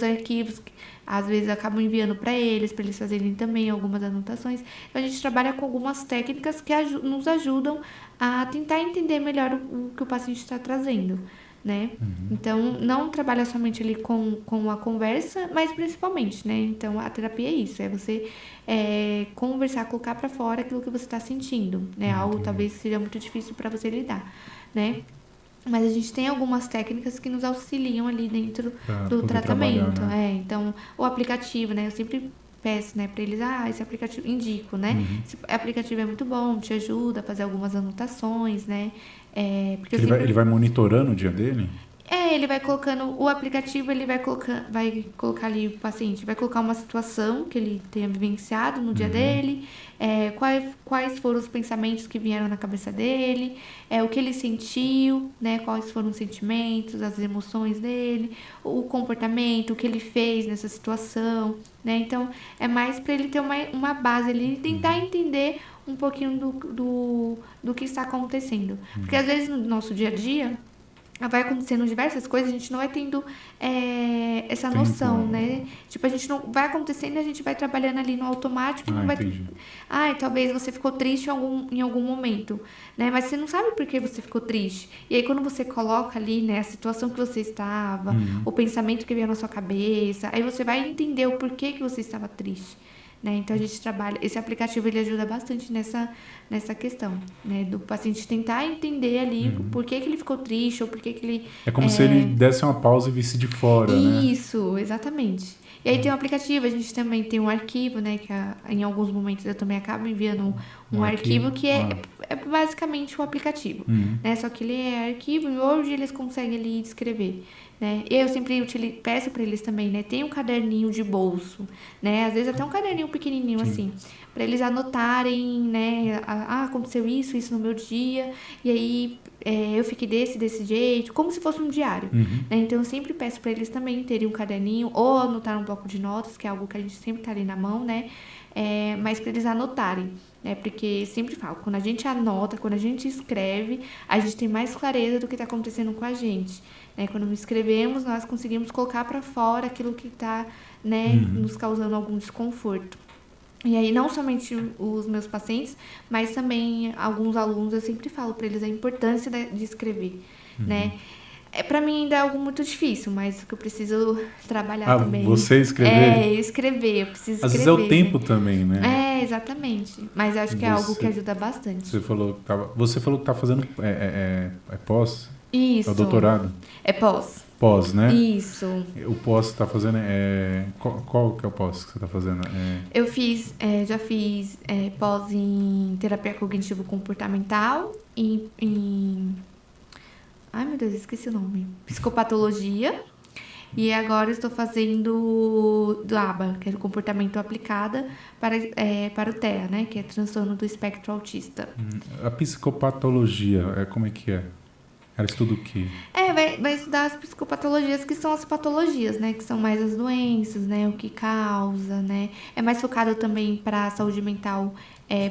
arquivos que às vezes acabam enviando para eles fazerem também algumas anotações. Então, a gente trabalha com algumas técnicas que nos ajudam a tentar entender melhor o que o paciente está trazendo, né? Então, não trabalha somente ali com a conversa, mas principalmente, né? Então, a terapia é isso, é você conversar, colocar para fora aquilo que você está sentindo, né? Algo talvez seja muito difícil para você lidar, né? Mas a gente tem algumas técnicas que nos auxiliam ali dentro do tratamento. Trabalhar, né? Então, o aplicativo, né? Eu sempre peço, né, para eles, esse aplicativo, indico, né? Esse aplicativo é muito bom, te ajuda a fazer algumas anotações, né? Porque eu sempre... Ele vai monitorando o dia dele? Ele vai colocando, o aplicativo, ele vai colocar ali o paciente, vai colocar uma situação que ele tenha vivenciado no dia dele, quais foram os pensamentos que vieram na cabeça dele, o que ele sentiu, né, quais foram os sentimentos, as emoções dele, o comportamento, o que ele fez nessa situação, né, então é mais para ele ter uma base ali, tentar entender um pouquinho do que está acontecendo, porque às vezes no nosso dia a dia, vai acontecendo diversas coisas, a gente não vai tendo essa noção, né? Tipo, a gente não vai acontecendo e a gente vai trabalhando ali no automático. Não vai... Entendi. Talvez você ficou triste em algum momento, né? Mas você não sabe por que você ficou triste. E aí, quando você coloca ali, né, a situação que você estava, o pensamento que veio na sua cabeça, aí você vai entender o porquê que você estava triste. Né? Então a gente trabalha, esse aplicativo ele ajuda bastante nessa questão, né? Do paciente tentar entender ali por que ele ficou triste ou por que ele... É como se ele desse uma pausa e visse de fora, né? Isso, exatamente. E aí tem um aplicativo, a gente também tem um arquivo, né? Que em alguns momentos eu também acabo enviando um arquivo que é basicamente um aplicativo, né? Só que ele é arquivo e hoje eles conseguem ali descrever. Né? E eu sempre peço para eles também, né? Tem um caderninho de bolso, né? Às vezes até um caderninho pequenininho assim, para eles anotarem, né? Aconteceu isso no meu dia, e aí eu fiquei desse jeito, como se fosse um diário, né? Então eu sempre peço para eles também terem um caderninho ou anotar um bloco de notas, que é algo que a gente sempre tá ali na mão, né? Mas para eles anotarem, né? Porque sempre falo, quando a gente anota, quando a gente escreve, a gente tem mais clareza do que está acontecendo com a gente. Né? Quando escrevemos, nós conseguimos colocar para fora aquilo que está, né, nos causando algum desconforto. E aí, não somente os meus pacientes, mas também alguns alunos, eu sempre falo para eles a importância de escrever, né? Para mim ainda é algo muito difícil, mas que eu preciso trabalhar também. Você escrever? Escrever, eu preciso escrever. Às vezes é o tempo, né? Também, né? Exatamente. Mas eu acho que é algo que ajuda bastante. Você falou que tá fazendo pós? Isso. É o doutorado? É pós. Pós, né? Isso. O pós que você tá fazendo qual que é o pós que você tá fazendo? Eu já fiz pós em terapia cognitivo-comportamental, ai, meu Deus, esqueci o nome. Psicopatologia. E agora estou fazendo do ABA, que é o comportamento aplicado para o TEA, né? Que é transtorno do espectro autista. A psicopatologia, como é que é? Ela estuda o quê? Vai estudar as psicopatologias, que são as patologias, né? Que são mais as doenças, né? O que causa, né? É mais focado também para a saúde mental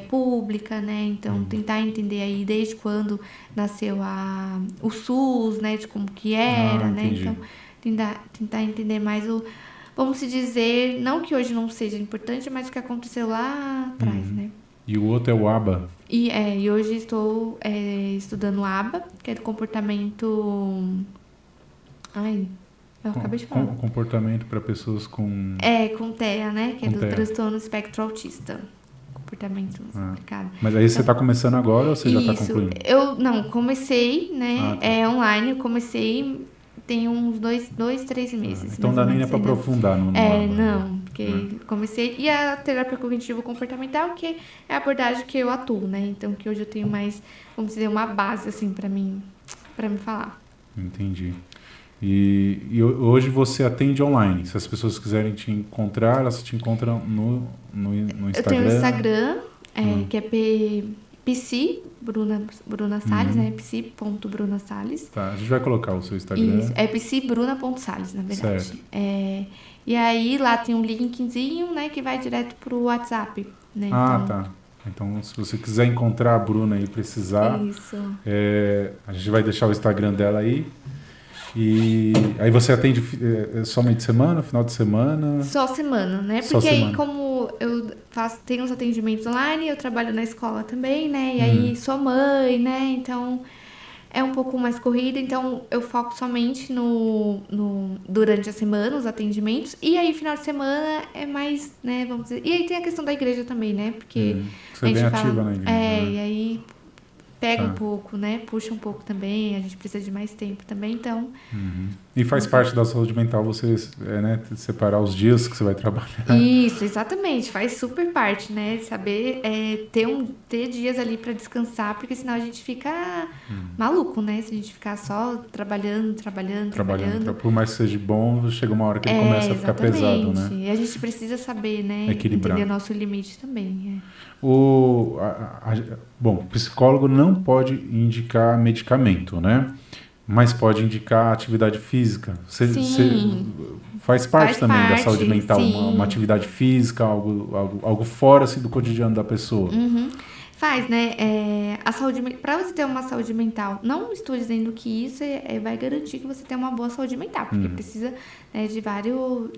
pública, né? Então, tentar entender aí desde quando nasceu o SUS, né? De como que era, né? Então, tentar entender mais vamos se dizer, não que hoje não seja importante, mas o que aconteceu lá atrás, né? E o outro é o ABA? E hoje estou estudando o ABA, que é do comportamento... Ai, eu acabei de falar. Comportamento para pessoas com... com TEA, né? Que é do TEA. Transtorno Espectro Autista. Comportamento aplicado. Mas aí você está começando agora ou você já está concluindo? Eu comecei, né? Online, eu comecei... Tem uns 3 meses. Então dá nem para aprofundar no não, porque comecei... E a terapia cognitivo-comportamental, que é a abordagem que eu atuo, né? Então, que hoje eu tenho mais, vamos dizer, uma base, assim, para me falar. Entendi. E hoje você atende online. Se as pessoas quiserem te encontrar, elas te encontram no Instagram? Eu tenho o Instagram, que é psi, Bruna Salles, né? psi.brunasales. Tá, a gente vai colocar o seu Instagram. Isso, é psibruna.salles, na verdade. Certo. E aí lá tem um linkzinho, né? Que vai direto pro WhatsApp, né? Tá. Então, se você quiser encontrar a Bruna e precisar, Isso. A gente vai deixar o Instagram dela aí. E aí você atende somente semana, final de semana? Só semana, né? Porque aí, como eu tenho os atendimentos online, eu trabalho na escola também, né? E aí sou mãe, né? Então é um pouco mais corrida. Então eu foco somente durante a semana, os atendimentos. E aí, final de semana é mais, né? Vamos dizer. E aí tem a questão da igreja também, né? Porque você é bem ativa na igreja. E aí pega Tá. um pouco, né? Puxa um pouco também, a gente precisa de mais tempo também, então... E faz parte da saúde mental você né, separar os dias que você vai trabalhar. Isso, exatamente, faz super parte, né? Saber ter dias ali pra descansar, porque senão a gente fica maluco, né? Se a gente ficar só trabalhando. Por mais que seja bom, chega uma hora que ele começa a ficar pesado, né? E a gente precisa saber, né? Equilibrar. Entender nosso limite também. Bom, o psicólogo não pode indicar medicamento, né? Mas pode indicar atividade física. Sim. Faz parte Faz também da parte, saúde mental, sim. uma atividade física, algo fora assim, do cotidiano da pessoa. Faz, né? A saúde, para você ter uma saúde mental, não estou dizendo que isso vai garantir que você tenha uma boa saúde mental, porque precisa, né, de vários,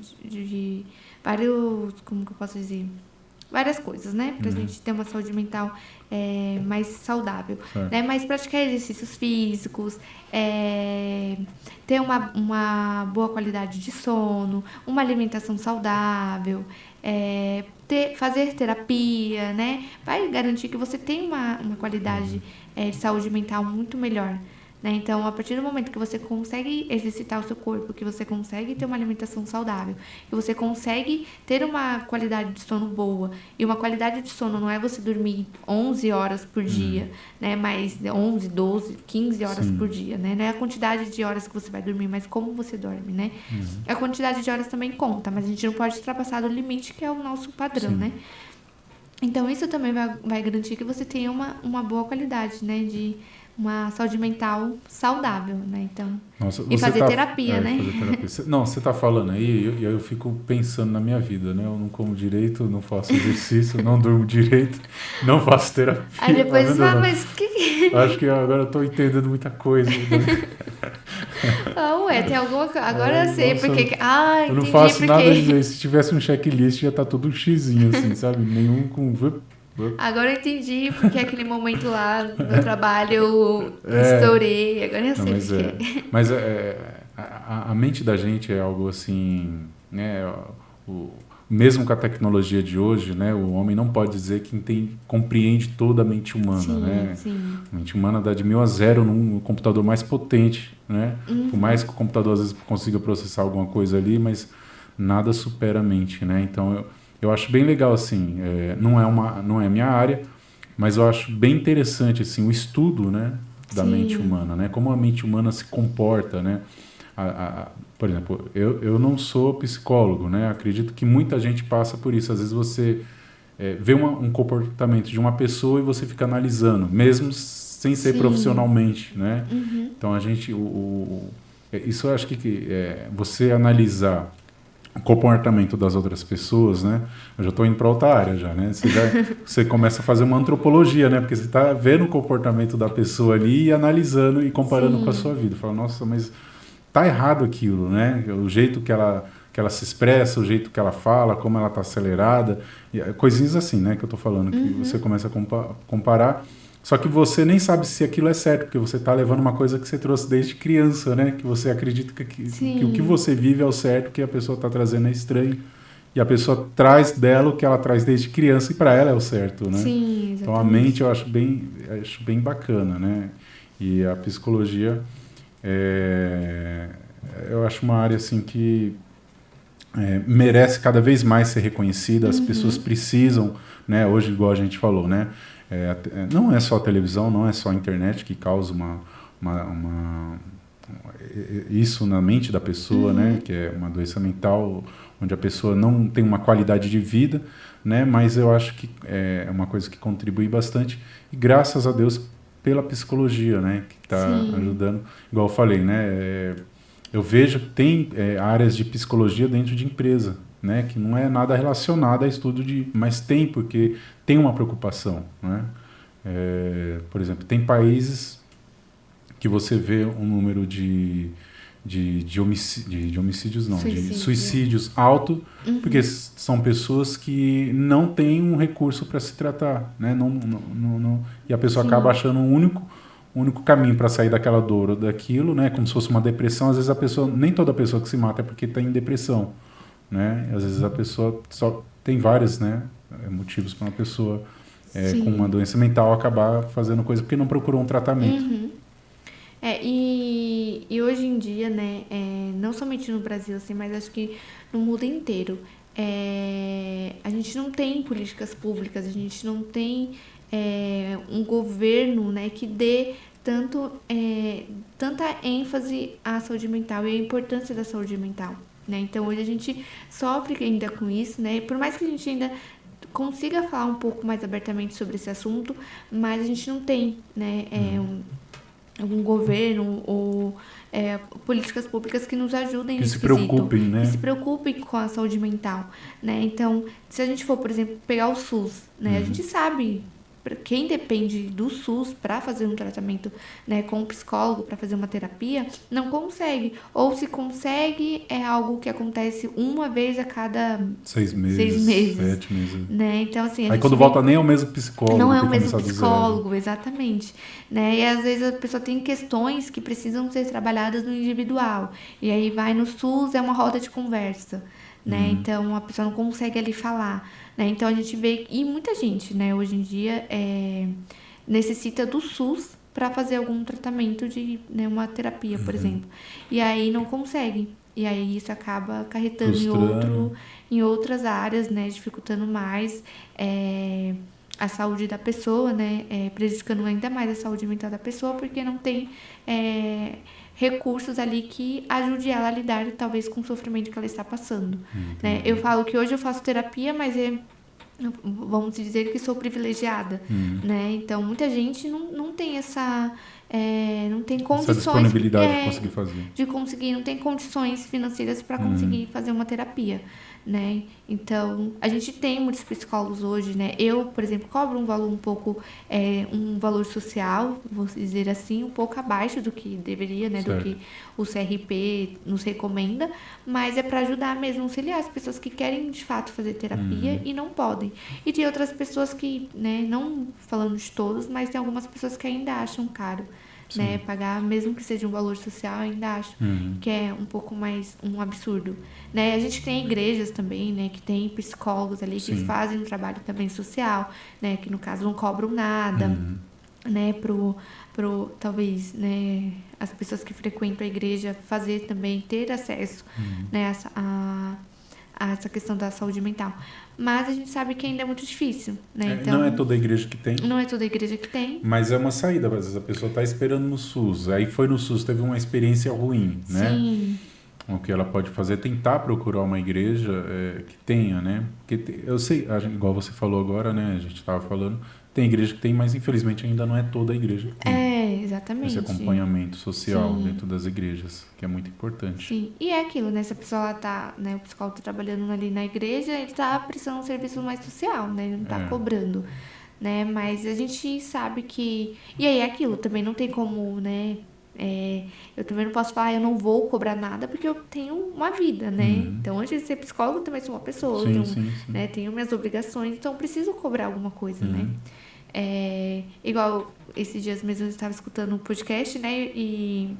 como que eu posso dizer? Várias coisas, né? Pra gente ter uma saúde mental mais saudável. Né? Mas praticar exercícios físicos, ter uma boa qualidade de sono, uma alimentação saudável, fazer terapia, né? Vai garantir que você tem uma qualidade de saúde mental muito melhor. Né? Então, a partir do momento que você consegue exercitar o seu corpo, que você consegue ter uma alimentação saudável, que você consegue ter uma qualidade de sono boa, e uma qualidade de sono não é você dormir 11 horas por dia, né? Mas 11, 12, 15 horas por dia, né? Não é a quantidade de horas que você vai dormir, mas como você dorme, né? A quantidade de horas também conta, mas a gente não pode ultrapassar o limite que é o nosso padrão, né? Então, isso também vai garantir que você tenha uma boa qualidade, né? De uma saúde mental saudável, né? Então, e fazer terapia, né? Fazer terapia. Não, você tá falando aí e eu fico pensando na minha vida, né? Eu não como direito, não faço exercício, não durmo direito, não faço terapia. Aí depois Tá vendo, fala, não? mas o que... Acho que agora eu tô entendendo muita coisa. Né? Tem alguma coisa... Agora eu sei Nossa, porque... eu não entendi faço porque... nada disso. Se tivesse um checklist, já tá tudo um xizinho, assim, sabe? Nenhum com... Agora eu entendi porque aquele momento lá no trabalho eu estourei. Agora eu sei porque... Mas a mente da gente é algo assim, né? Mesmo com a tecnologia de hoje, né? O homem não pode dizer que compreende toda a mente humana, né? Sim. A mente humana dá de 1000 a 0 num computador mais potente, né? Por mais que o computador às vezes consiga processar alguma coisa ali, mas nada supera a mente, né? Então eu acho bem legal, assim, não é a minha área, mas eu acho bem interessante, assim, o estudo, né, da mente humana, né, como a mente humana se comporta, né, por exemplo, eu não sou psicólogo, né, acredito que muita gente passa por isso, às vezes você vê um comportamento de uma pessoa e você fica analisando, mesmo sem ser profissionalmente, né, então a gente, isso eu acho que você analisar o comportamento das outras pessoas, né? Eu já estou indo para outra área já, né? Você começa a fazer uma antropologia, né? Porque você está vendo o comportamento da pessoa ali e analisando e comparando com a sua vida. Fala, nossa, mas tá errado aquilo, né? O jeito que ela se expressa, o jeito que ela fala, como ela está acelerada, coisinhas assim, né? Que eu estou falando, que você começa a comparar. Só que você nem sabe se aquilo é certo, porque você está levando uma coisa que você trouxe desde criança, né? Que você acredita que o que você vive é o certo, o que a pessoa está trazendo é estranho. E a pessoa traz dela o que ela traz desde criança e para ela é o certo, né? Sim, exatamente. Então a mente eu acho bem bacana, né? E a psicologia, eu acho uma área assim que merece cada vez mais ser reconhecida. As pessoas precisam, né? Hoje, igual a gente falou, né? Não é só a televisão, não é só a internet que causa isso na mente da pessoa, né? Que é uma doença mental, onde a pessoa não tem uma qualidade de vida, né? Mas eu acho que é uma coisa que contribui bastante, e graças a Deus pela psicologia, né? Que está ajudando, igual eu falei, né? Eu vejo que tem áreas de psicologia dentro de empresa, né, que não é nada relacionado a estudo mas tem, porque tem uma preocupação, né? Por exemplo, tem países que você vê um número de homicídios, não, de suicídios alto, porque são pessoas que não têm um recurso para se tratar, né? E a pessoa acaba achando um único caminho para sair daquela dor ou daquilo, né? Como se fosse uma depressão. Às vezes nem toda pessoa que se mata é porque está em depressão, né? Às vezes a pessoa só tem vários, né, motivos para uma pessoa Sim. com uma doença mental acabar fazendo coisa porque não procurou um tratamento. E hoje em dia, né, não somente no Brasil, assim, mas acho que no mundo inteiro, a gente não tem políticas públicas, a gente não tem um governo, né, que dê tanta ênfase à saúde mental e à importância da saúde mental, né? Então hoje a gente sofre ainda com isso, né? Por mais que a gente ainda consiga falar um pouco mais abertamente sobre esse assunto, mas a gente não tem, né, algum governo ou políticas públicas que nos ajudem Que nesse se quesito, preocupem, né? que se preocupem com a saúde mental, né? Então, se a gente for, por exemplo, pegar o SUS, né, a gente sabe quem depende do SUS para fazer um tratamento, né, com um psicólogo, para fazer uma terapia, não consegue. Ou se consegue, é algo que acontece uma vez a cada 6 meses, 7 meses. né? Então, assim, Aí quando volta nem é o mesmo psicólogo. não é tem o que mesmo começar do psicólogo, exatamente. Né? E às vezes a pessoa tem questões que precisam ser trabalhadas no individual. E aí vai no SUS, é uma roda de conversa. Né? Então a pessoa não consegue ali falar. Né? Então a gente vê, e muita gente, né, hoje em dia necessita do SUS para fazer algum tratamento de, né, uma terapia, por exemplo. E aí não consegue. E aí isso acaba acarretando Frustrando. em outras áreas, né, dificultando mais a saúde da pessoa, né, prejudicando ainda mais a saúde mental da pessoa, porque não tem recursos ali que ajude ela a lidar, talvez, com o sofrimento que ela está passando. Né? Eu falo que hoje eu faço terapia, mas vamos dizer que sou privilegiada, né? Então, muita gente não tem não tem condições... Essa disponibilidade de conseguir fazer. Não tem condições financeiras para conseguir fazer uma terapia, né? Então, a gente tem muitos psicólogos hoje, né? Eu, por exemplo, cobro um valor um valor social, vou dizer assim, um pouco abaixo do que deveria, né? Certo. Do que o CRP nos recomenda, mas é para ajudar mesmo, auxiliar as pessoas que querem, de fato, fazer terapia e não podem. E tem outras pessoas que, né, não falando de todos, mas tem algumas pessoas que ainda acham caro, né, pagar, mesmo que seja um valor social, ainda acho que é um pouco mais um absurdo, né? A gente tem igrejas também, né, que tem psicólogos ali que fazem um trabalho também social, né, que no caso não cobram nada, né, pro talvez, né, as pessoas que frequentam a igreja fazer também, ter acesso, né, a essa questão da saúde mental. Mas a gente sabe que ainda é muito difícil, né? Então, não é toda igreja que tem. não é toda igreja que tem. Mas é uma saída, às vezes a pessoa está esperando no SUS, aí foi no SUS, teve uma experiência ruim, né? Sim. O que ela pode fazer é tentar procurar uma igreja que tenha, né? Porque eu sei, igual você falou agora, né? A gente estava falando, tem igreja que tem, mas infelizmente ainda não é toda a igreja que tem. Exatamente. Esse acompanhamento social Sim. dentro das igrejas, que é muito importante. Sim, e é aquilo, né? Se a pessoa ela tá, né, o psicólogo tá trabalhando ali na igreja, ele tá prestando um serviço mais social, né? Ele não tá cobrando, né? Mas a gente sabe que... E aí é aquilo, também não tem como, né? Eu também não posso falar, eu não vou cobrar nada, porque eu tenho uma vida, né? Então, antes de ser psicólogo, eu também sou uma pessoa. Sim. Né, tenho minhas obrigações, então eu preciso cobrar alguma coisa, né? Igual esses dias mesmo eu estava escutando um podcast, né? E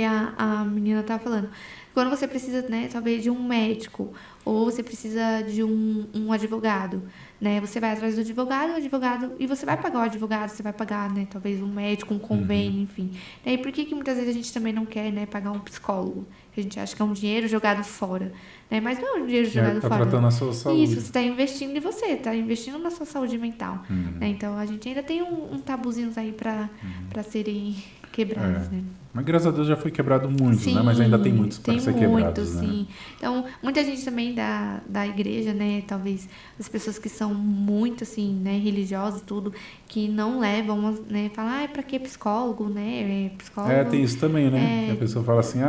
a menina estava falando, quando você precisa, né, talvez de um médico, ou você precisa de um advogado, né? Você vai atrás do advogado, e você vai pagar o advogado, você vai pagar, né, talvez um médico, um convênio, enfim. E aí, por que muitas vezes a gente também não quer, né, pagar um psicólogo? A gente acha que é um dinheiro jogado fora, né? Mas não é um dinheiro jogado Tá fora. tratando a sua saúde. Isso, você está investindo em você, está investindo na sua saúde mental. Né? Então, a gente ainda tem um tabuzinhos aí para serem quebrados, né? Mas graças a Deus já foi quebrado muitos, né? Mas ainda tem muitos para ser quebrados, né? Sim. Então, muita gente também da igreja, né? Talvez as pessoas que são muito, assim, né? Religiosas e tudo, que não levam, né? Falam, pra que psicólogo, né? Psicólogo... tem isso também, né? Que a pessoa fala assim,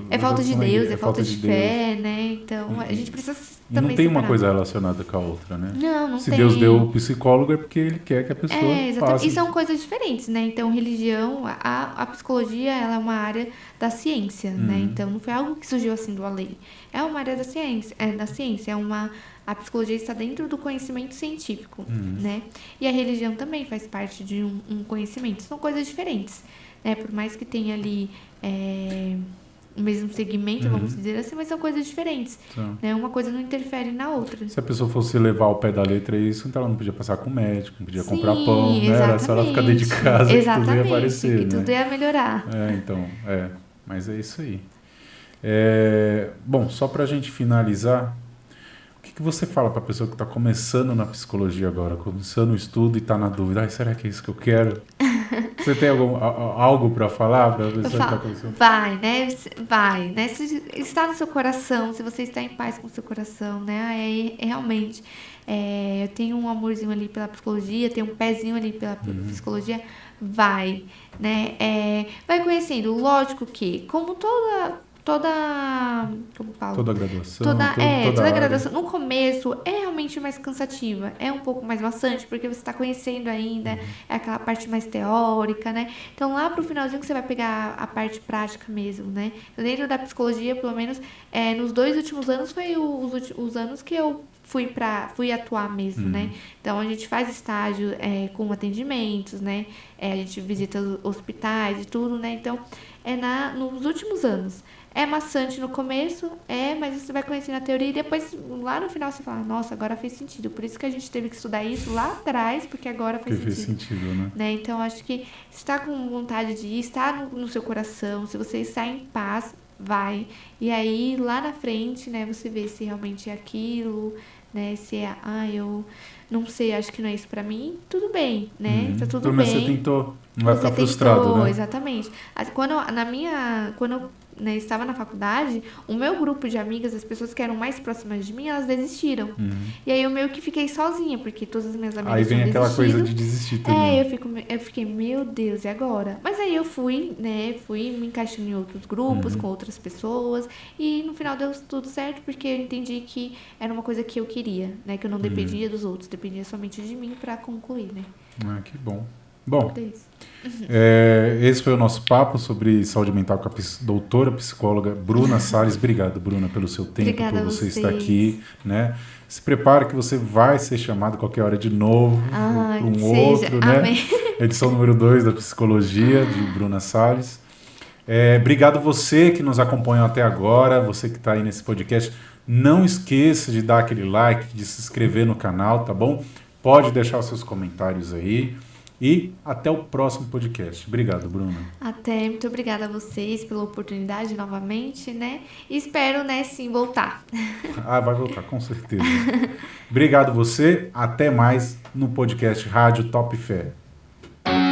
é falta de Deus, é falta de fé, né? Então, a gente precisa também não tem uma separar. coisa relacionada com a outra, né? Não Se tem. Deus deu o psicólogo é porque ele quer que a pessoa exatamente. faça. E são coisas diferentes, né? Então, religião, a psicologia, ela é uma área da ciência, né? Então, não foi algo que surgiu assim do além. É uma área da ciência, a psicologia está dentro do conhecimento científico, né? E a religião também faz parte de um conhecimento. São coisas diferentes, né? Por mais que tenha ali mesmo segmento, vamos dizer assim, mas são coisas diferentes. Então, Né? Uma coisa não interfere na outra. se a pessoa fosse levar ao pé da letra isso, então ela não podia passar com o médico, não podia Sim, comprar pão, né? Era só ela ficar dentro de casa que tudo ia aparecer, que né? tudo ia melhorar. Mas é isso aí. Bom, só pra gente finalizar, o que você fala pra pessoa que tá começando na psicologia agora, começando o estudo e tá na dúvida, será que é isso que eu quero? Você tem algo pra falar pra pessoa que tá começando? Vai, né? Se está no seu coração, se você está em paz com o seu coração, né? Aí realmente, eu tenho um amorzinho ali pela psicologia, tenho um pezinho ali pela psicologia, vai, né? Vai conhecendo, lógico que, como como falo? Toda a graduação, Toda toda a área. graduação. No começo é realmente mais cansativa, é um pouco mais maçante, porque você está conhecendo ainda, é aquela parte mais teórica, né? Então lá pro finalzinho que você vai pegar a parte prática mesmo, né? Dentro da psicologia, pelo menos, nos 2 últimos anos foi os anos que eu fui atuar mesmo, né? Então a gente faz estágio com atendimentos, né? A gente visita os hospitais e tudo, né? Então nos últimos anos. É maçante no começo, mas você vai conhecendo a teoria e depois, lá no final, você fala, nossa, agora fez sentido. Por isso que a gente teve que estudar isso lá atrás, porque agora faz Fez sentido. sentido, né? Então, acho que se está com vontade de ir, está no seu coração, se você está em paz, vai. E aí, lá na frente, né, você vê se realmente é aquilo, né, se eu não sei, acho que não é isso pra mim, tudo bem, né, tá tudo Mas bem. você tentou, não vai ficar Você frustrado, tentou, né? exatamente. Quando eu estava na faculdade, o meu grupo de amigas, as pessoas que eram mais próximas de mim, elas desistiram. E aí eu meio que fiquei sozinha, porque todas as minhas amigas Aí vem tinham aquela coisa desistido. de desistir também. Eu fiquei, meu Deus, e agora? Mas aí eu fui me encaixando em outros grupos, com outras pessoas, e no final deu tudo certo, porque eu entendi que era uma coisa que eu queria, né? Que eu não dependia dos outros, dependia somente de mim pra concluir, né? Que bom. Bom, Tudo isso. esse foi o nosso papo sobre saúde mental com a doutora psicóloga Bruna Salles. Obrigado, Bruna, pelo seu tempo, Obrigada por a você vocês. estar aqui, né? Se prepare que você vai ser chamado qualquer hora de novo para um outro, né? Amém. Edição número 2 da Psicologia, de Bruna Salles. Obrigado você que nos acompanhou até agora, você que está aí nesse podcast. Não esqueça de dar aquele like, de se inscrever no canal, tá bom? Pode deixar os seus comentários aí. E até o próximo podcast. Obrigado, Bruna. Muito obrigada a vocês pela oportunidade novamente, né? E espero, né, sim, voltar. Vai voltar, com certeza. Obrigado você. Até mais no podcast Rádio Top Fé.